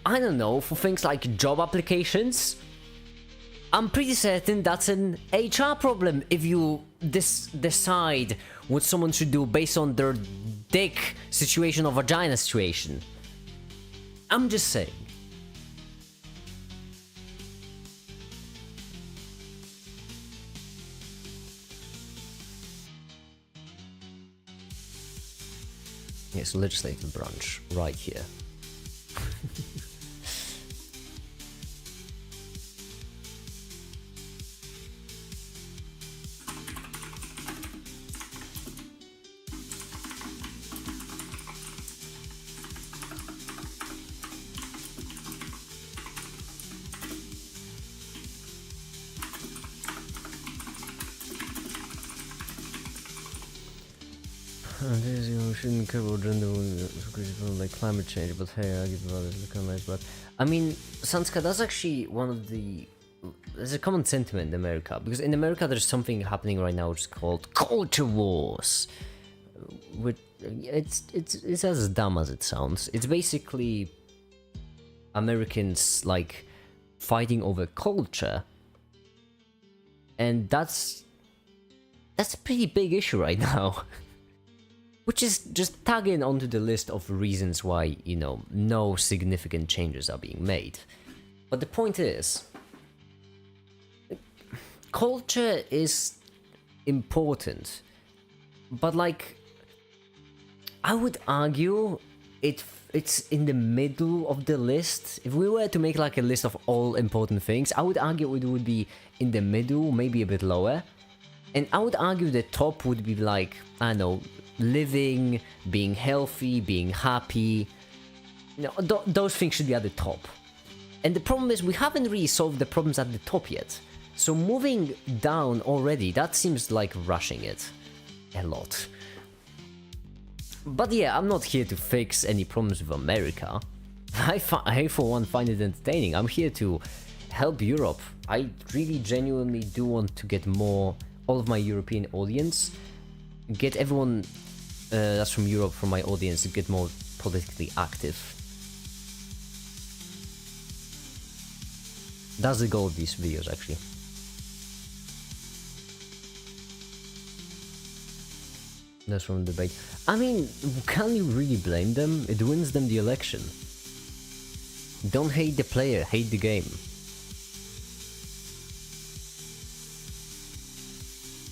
I don't know, for things like job applications, I'm pretty certain that's an HR problem if you decide what someone should do based on their dick situation or vagina situation. I'm just saying. Yes, legislative branch, right here. We shouldn't care about gender like climate change, but hey, I give about it, look at but I mean, Sanska, that's actually one of the... There's a common sentiment in America, because in America there's something happening right now which is called culture wars. Which, it's as dumb as it sounds. It's basically Americans, like, fighting over culture. And that's a pretty big issue right now. Which is just tagging onto the list of reasons why, you know, no significant changes are being made. But the point is, culture is important, but like, I would argue it's in the middle of the list. If we were to make like a list of all important things, I would argue it would be in the middle, maybe a bit lower. And I would argue the top would be like, I don't know, living, being healthy, being happy. You know, those things should be at the top. And the problem is we haven't really solved the problems at the top yet. So moving down already, that seems like rushing it a lot. But yeah, I'm not here to fix any problems with America. I for one find it entertaining. I'm here to help Europe. I really genuinely do want to get all of my European audience, get everyone that's from Europe, from my audience, to get more politically active. That's the goal of these videos, actually. That's from the debate. I mean, can you really blame them? It wins them the election. Don't hate the player, hate the game.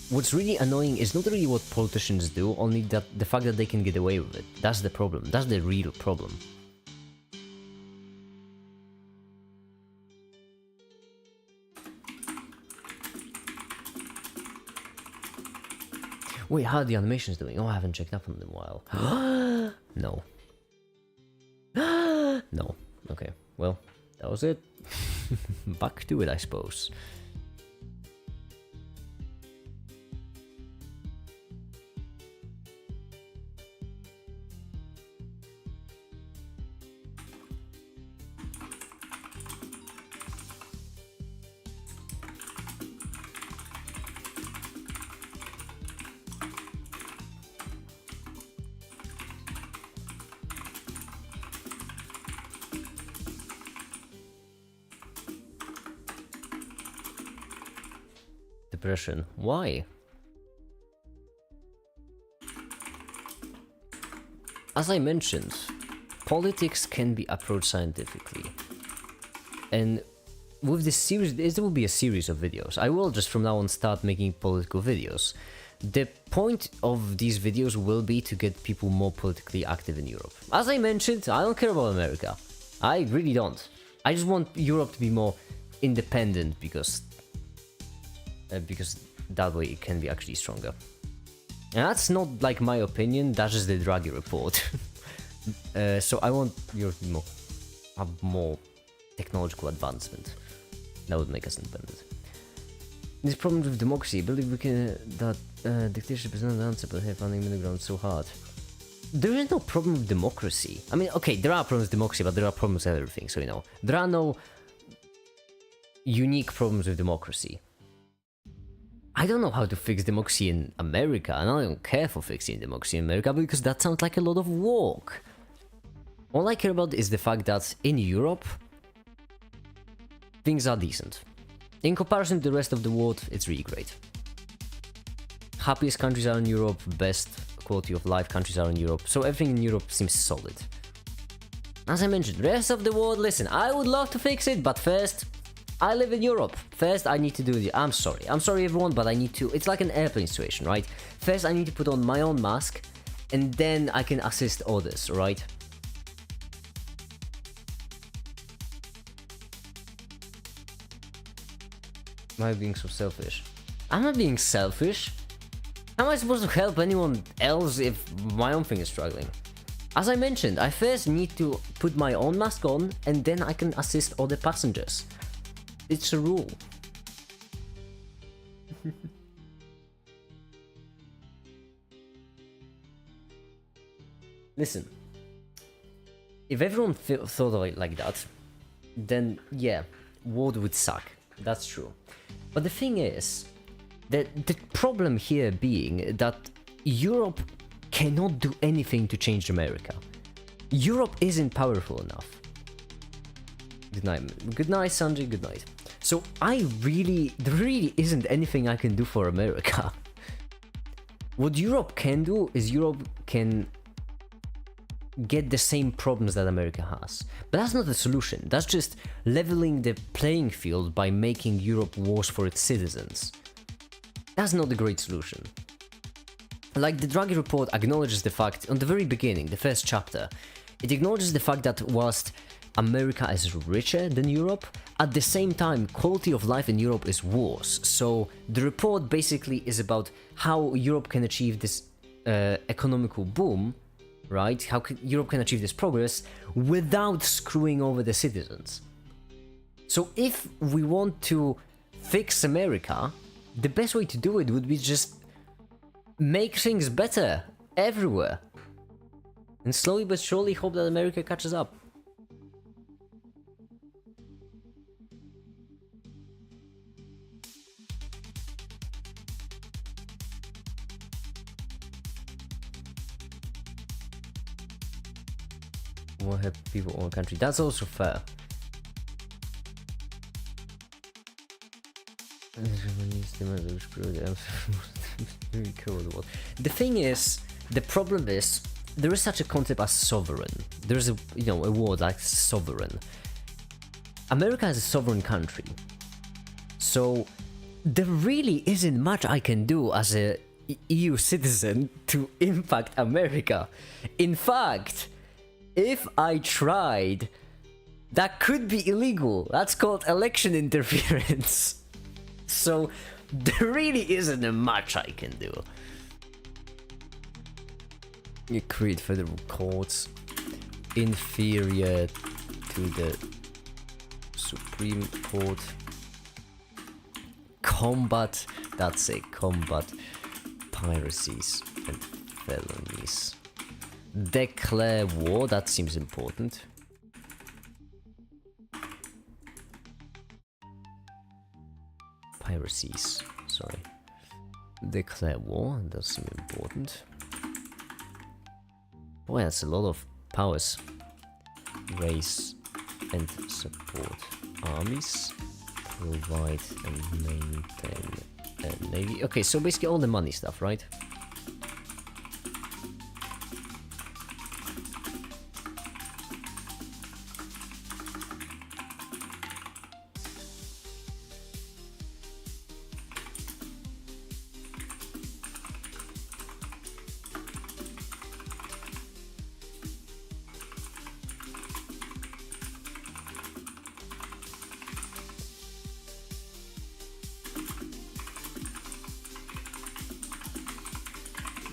What's really annoying is not really what politicians do, only that the fact that they can get away with it. That's the problem. That's the real problem. Wait, how are the animations doing? Oh, I haven't checked up on them in a while. No. No. Okay, well, that was it. Back to it, I suppose. Depression. Why? As I mentioned, politics can be approached scientifically. And with this series, there will be a series of videos. I will just from now on start making political videos. The point of these videos will be to get people more politically active in Europe. As I mentioned, I don't care about America. I really don't. I just want Europe to be more independent because that way it can be actually stronger. And that's not like my opinion, that's just the Draghi report. So I want Europe to have more technological advancement. That would make us independent. This problem with democracy, I believe we can that dictatorship is not the answer, but hey, finding middle ground is so hard. There is no problem with democracy. I mean, okay, there are problems with democracy, but there are problems with everything, so you know. There are no unique problems with democracy. I don't know how to fix democracy in America, and I don't care for fixing democracy in America because that sounds like a lot of work. All I care about is the fact that in Europe, things are decent. In comparison to the rest of the world, it's really great. Happiest countries are in Europe, best quality of life countries are in Europe, so everything in Europe seems solid. As I mentioned, rest of the world, listen, I would love to fix it, but first, I live in Europe. First, I need to do it. I'm sorry everyone, but I need to, it's like an airplane situation, right? First, I need to put on my own mask, and then I can assist others, right? Am I being so selfish? I'm not being selfish. How am I supposed to help anyone else if my own thing is struggling? As I mentioned, I first need to put my own mask on, and then I can assist other passengers. It's a rule. Listen, if everyone thought of it like that, then yeah, world would suck. That's true. But the thing is, the problem here being that Europe cannot do anything to change America. Europe isn't powerful enough. Good night, Sanjay, good night. So there really isn't anything I can do for America. What Europe can do is Europe can get the same problems that America has. But that's not the solution. That's just leveling the playing field by making Europe worse for its citizens. That's not a great solution. Like, the Draghi report acknowledges the fact, on the very beginning, the first chapter, it acknowledges the fact that whilst America is richer than Europe, at the same time, quality of life in Europe is worse. So the report basically is about how Europe can achieve this economical boom, right? How Europe can achieve this progress without screwing over the citizens. So if we want to fix America, the best way to do it would be just make things better everywhere. And slowly but surely hope that America catches up. More happy people in the country. That's also fair. The thing is, the problem is, there is such a concept as sovereign. There's a word like sovereign. America is a sovereign country. So there really isn't much I can do as a EU citizen to impact America. In fact, if I tried, that could be illegal. That's called election interference. So there really isn't much I can do. You create federal courts inferior to the Supreme Court. Combat, that's a combat piracies and felonies. Declare war, that seems important. Piracies, sorry. Declare war, that seems important. Boy, that's a lot of powers. Raise and support armies. Provide and maintain a navy. Okay, so basically all the money stuff, right?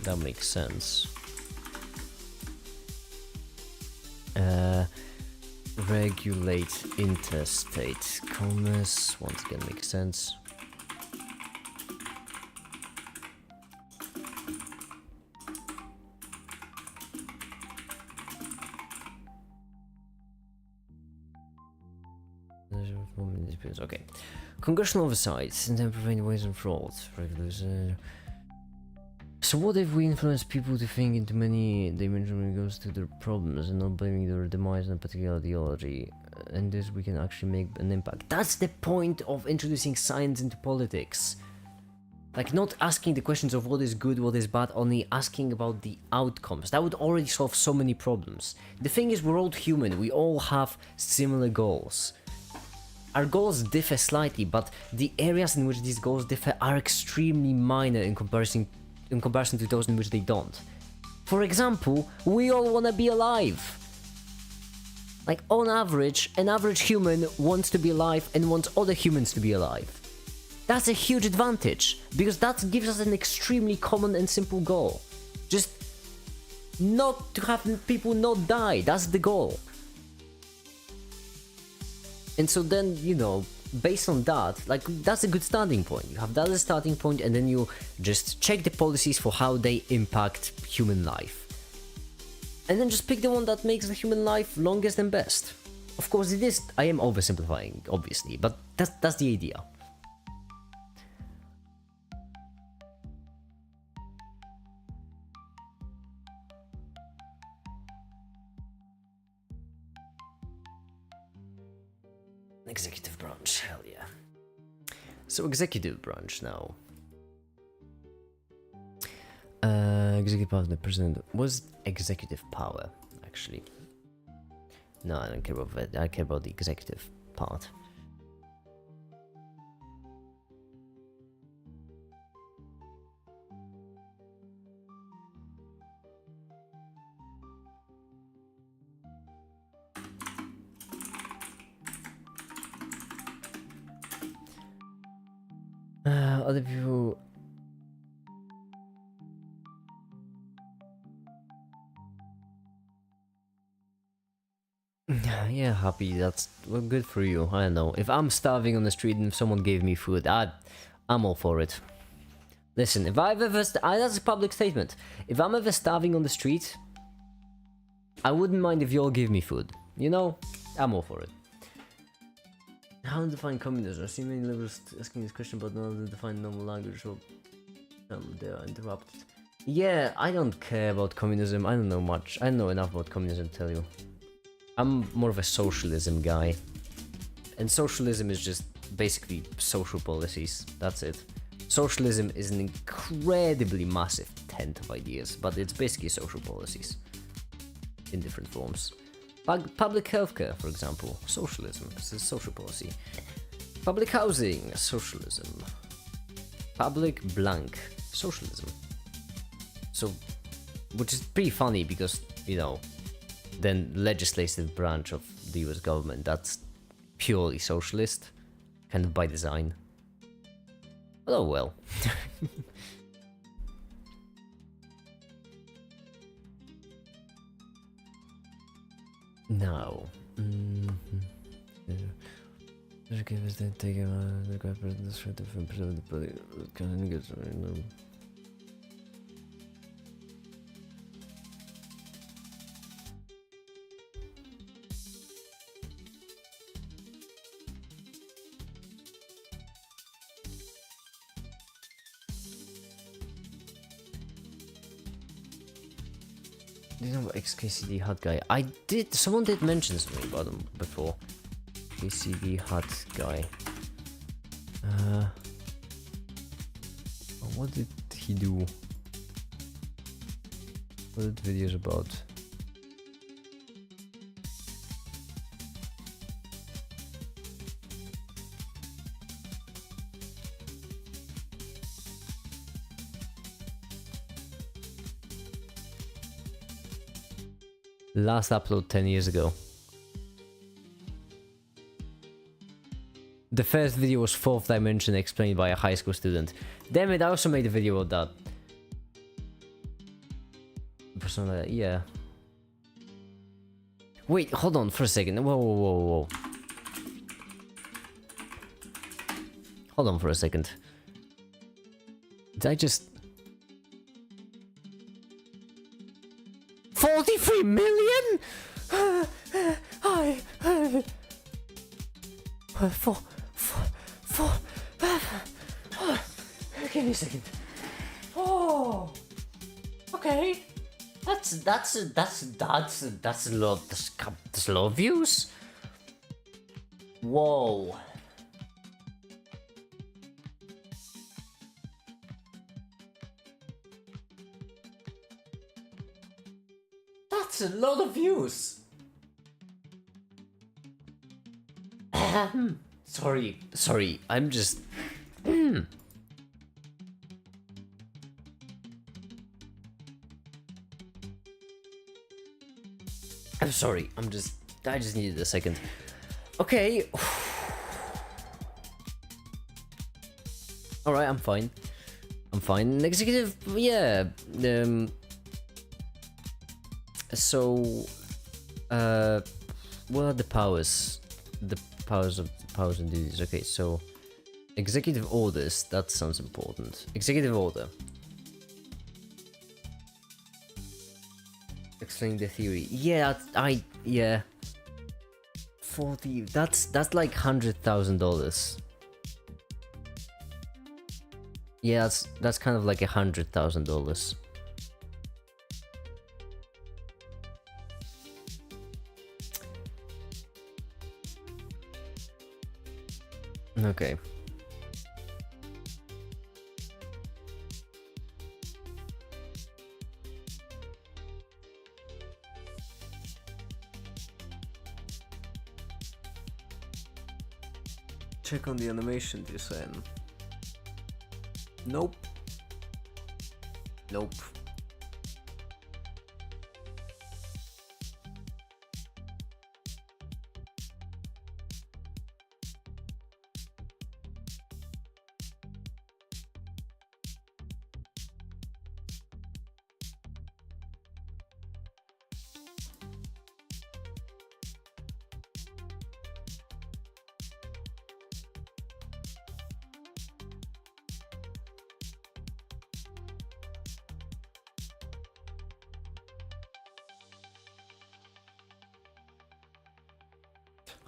That makes sense. Regulate interstate commerce. Once again, makes sense. Okay. Congressional oversight and then prevent waste and fraud. So what if we influence people to think into many dimensions when it comes to their problems and not blaming their demise on a particular ideology? And this we can actually make an impact. That's the point of introducing science into politics. Like, not asking the questions of what is good, what is bad, only asking about the outcomes. That would already solve so many problems. The thing is, we're all human, we all have similar goals. Our goals differ slightly, but the areas in which these goals differ are extremely minor in comparison to those in which they don't. For example, we all want to be alive. Like, on average, an average human wants to be alive and wants other humans to be alive. That's a huge advantage, because that gives us an extremely common and simple goal. Just not to have people not die, that's the goal. And so then, you know, based on that, like, that's a good starting point. You have that as a starting point, and then you just check the policies for how they impact human life. And then just pick the one that makes the human life longest and best. Of course it is, I am oversimplifying, obviously, but that's the idea. Executive branch, hell yeah. So executive branch now. Executive power of the president was executive power, actually. No, I don't care about that. I care about the executive part. Other people. Yeah, happy. That's well, good for you. I don't know. If I'm starving on the street and someone gave me food, I'm all for it. Listen, if I've ever that's a public statement. If I'm ever starving on the street, I wouldn't mind if you all give me food. You know, I'm all for it. How to define communism? I've seen many liberals asking this question, but not to define normal language, so they are interrupted. Yeah, I don't care about communism. I don't know much. I don't know enough about communism to tell you. I'm more of a socialism guy. And socialism is just basically social policies. That's it. Socialism is an incredibly massive tent of ideas, but it's basically social policies in different forms. Public healthcare, for example, socialism. This is social policy. Public housing, socialism. Public blank, socialism. So, which is pretty funny because, you know, then legislative branch of the US government, that's purely socialist, kind of by design. But oh well. Now, do you know what XKCD Hut guy? Someone did mention something about him before. KCD Hut guy. What did he do? What are the videos about? Last upload 10 years ago. The first video was Fourth Dimension explained by a high school student. Damn it, I also made a video about that. Persona, yeah. Wait, hold on for a second. Whoa. Hold on for a second. Did I just... 43 million? Give me a second. Oh, okay. That's a lot. That's a lot of views. Whoa. That's a lot of views. Sorry. I'm just. I'm sorry. I just needed a second. Okay. All right. I'm fine. Executive. Yeah. So. What are the powers? The powers and duties. Okay. So. Executive orders. That sounds important. Executive order. Explain the theory. Yeah, yeah. 40. That's like $100,000. Yeah, that's kind of like $100,000. Okay. Check on the animation design. Nope.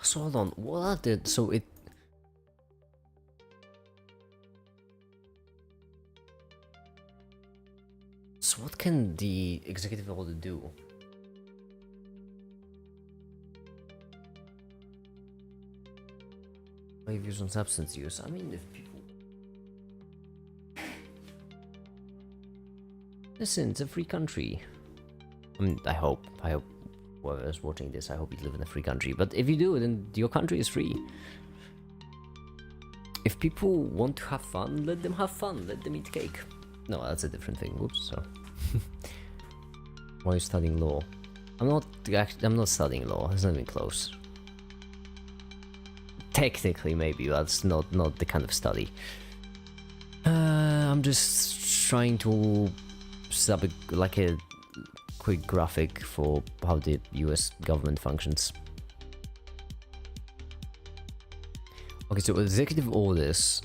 So hold on, what are the so what can the executive order do? My views on substance use. I mean, if people listen, it's a free country. I mean, I hope whoever's watching this, I hope you live in a free country. But if you do, then your country is free. If people want to have fun, let them have fun. Let them eat cake. No, that's a different thing. Whoops. So, why are you studying law? I'm not studying law. It's not even close. Technically, maybe that's not the kind of study. I'm just trying to set up a quick graphic for how the US government functions. Okay, so executive orders.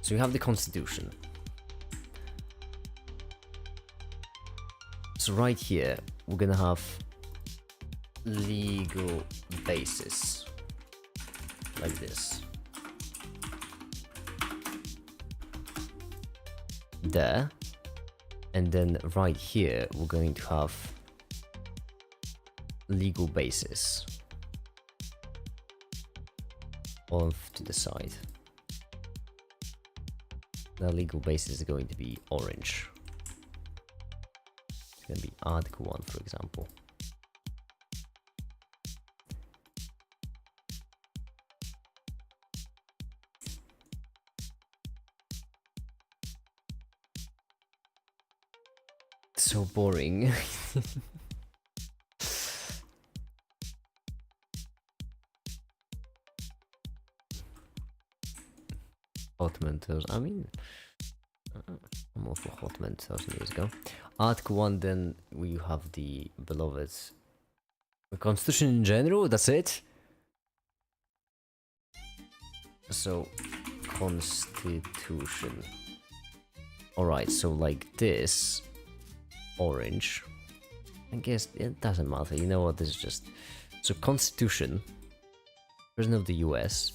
So you have the Constitution. So right here, we're gonna have legal basis. Like this. There. And then right here, we're going to have legal basis. Off to the side. The legal basis is going to be orange. It's going to be Article 1, for example. So boring. Hot Mentos. I mean, I'm all for Hot Mentos 1,000 years ago. Article 1, then we have the beloved the Constitution in general. That's it. So, Constitution. Alright, so like this. Orange. I guess it doesn't matter. You know what? This is just so Constitution. President of the US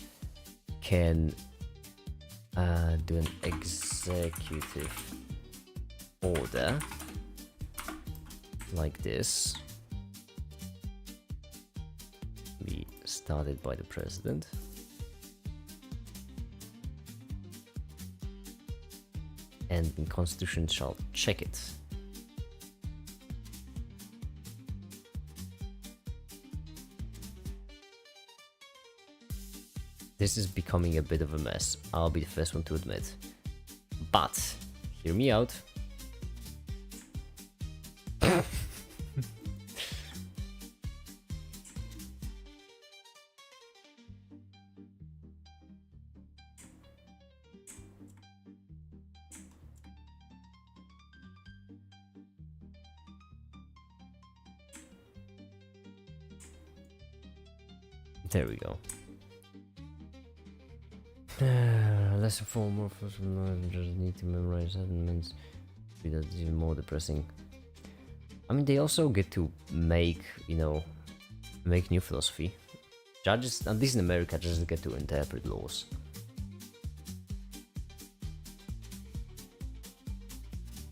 can do an executive order like this. Be started by the president. And the Constitution shall check it. This is becoming a bit of a mess, I'll be the first one to admit. But, hear me out. There we go. Lesson 4, more just need to memorize elements. That's even more depressing. I mean, they also get to make, make new philosophy. Judges, at least in America, judges get to interpret laws.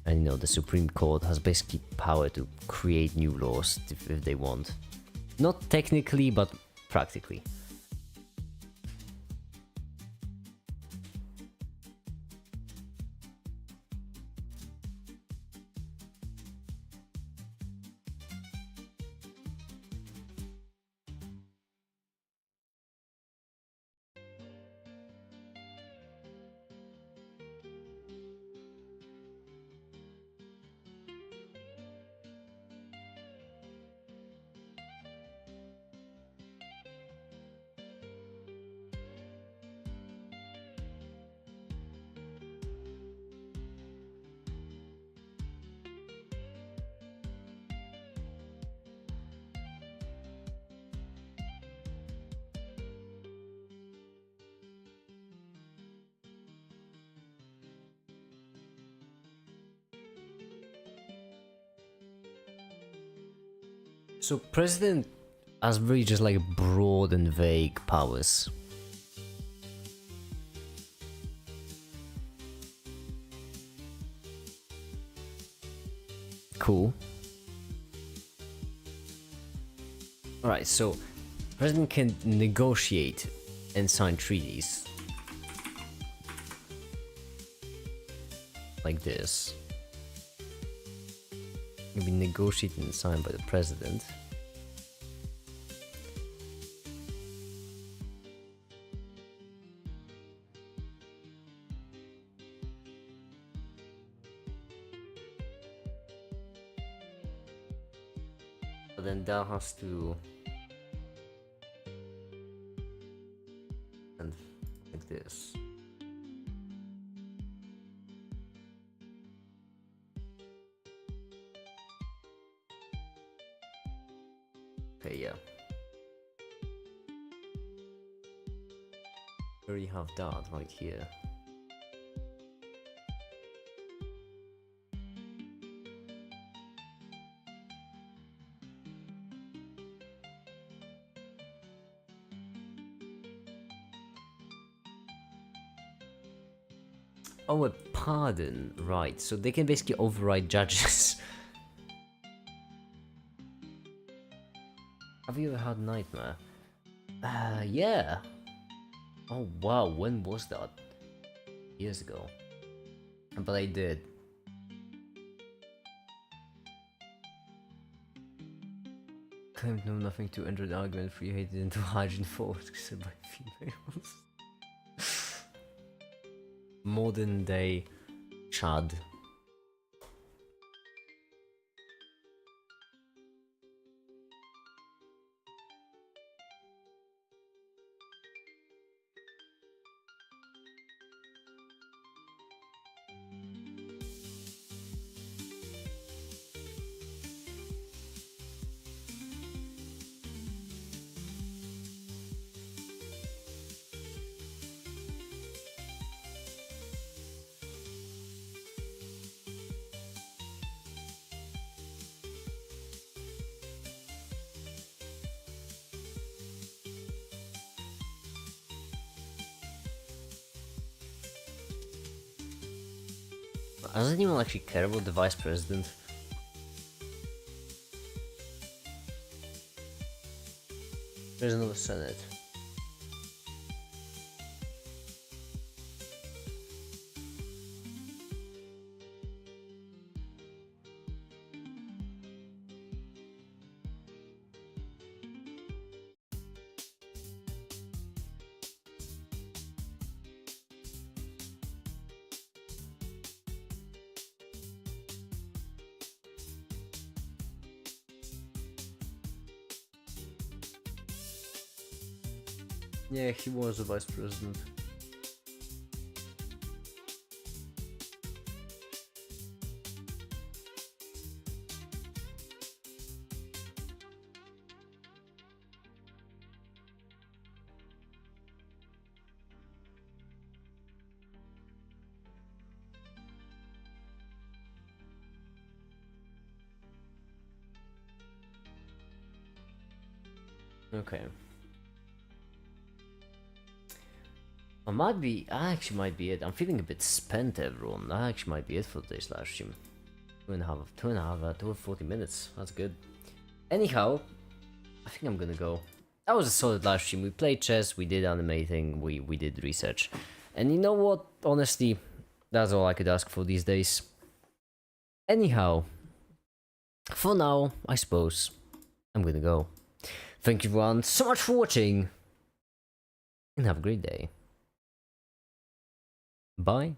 And the Supreme Court has basically power to create new laws if they want. Not technically, but practically. So president has very just like broad and vague powers. Cool. Alright, so president can negotiate and sign treaties. Like this. Can be negotiated and signed by the president. But then that has to and like this. Okay, yeah. We already have that right here. Oh, a pardon, right. So they can basically override judges. Have you ever had a nightmare? Yeah. Oh wow, when was that? Years ago. But I did. Claimed know nothing to enter the argument for you hated into hygiene forward said by females. Modern day Chad. Does anyone actually care about the vice president? President of the Senate. Yeah, he was the vice president. Okay. I actually might be it. I'm feeling a bit spent, everyone. That actually might be it for today's live stream. 40 minutes. That's good. Anyhow, I think I'm gonna go. That was a solid live stream. We played chess, we did animating, we did research. And you know what? Honestly, that's all I could ask for these days. Anyhow, for now, I suppose, I'm gonna go. Thank you everyone so much for watching, and have a great day. Bye.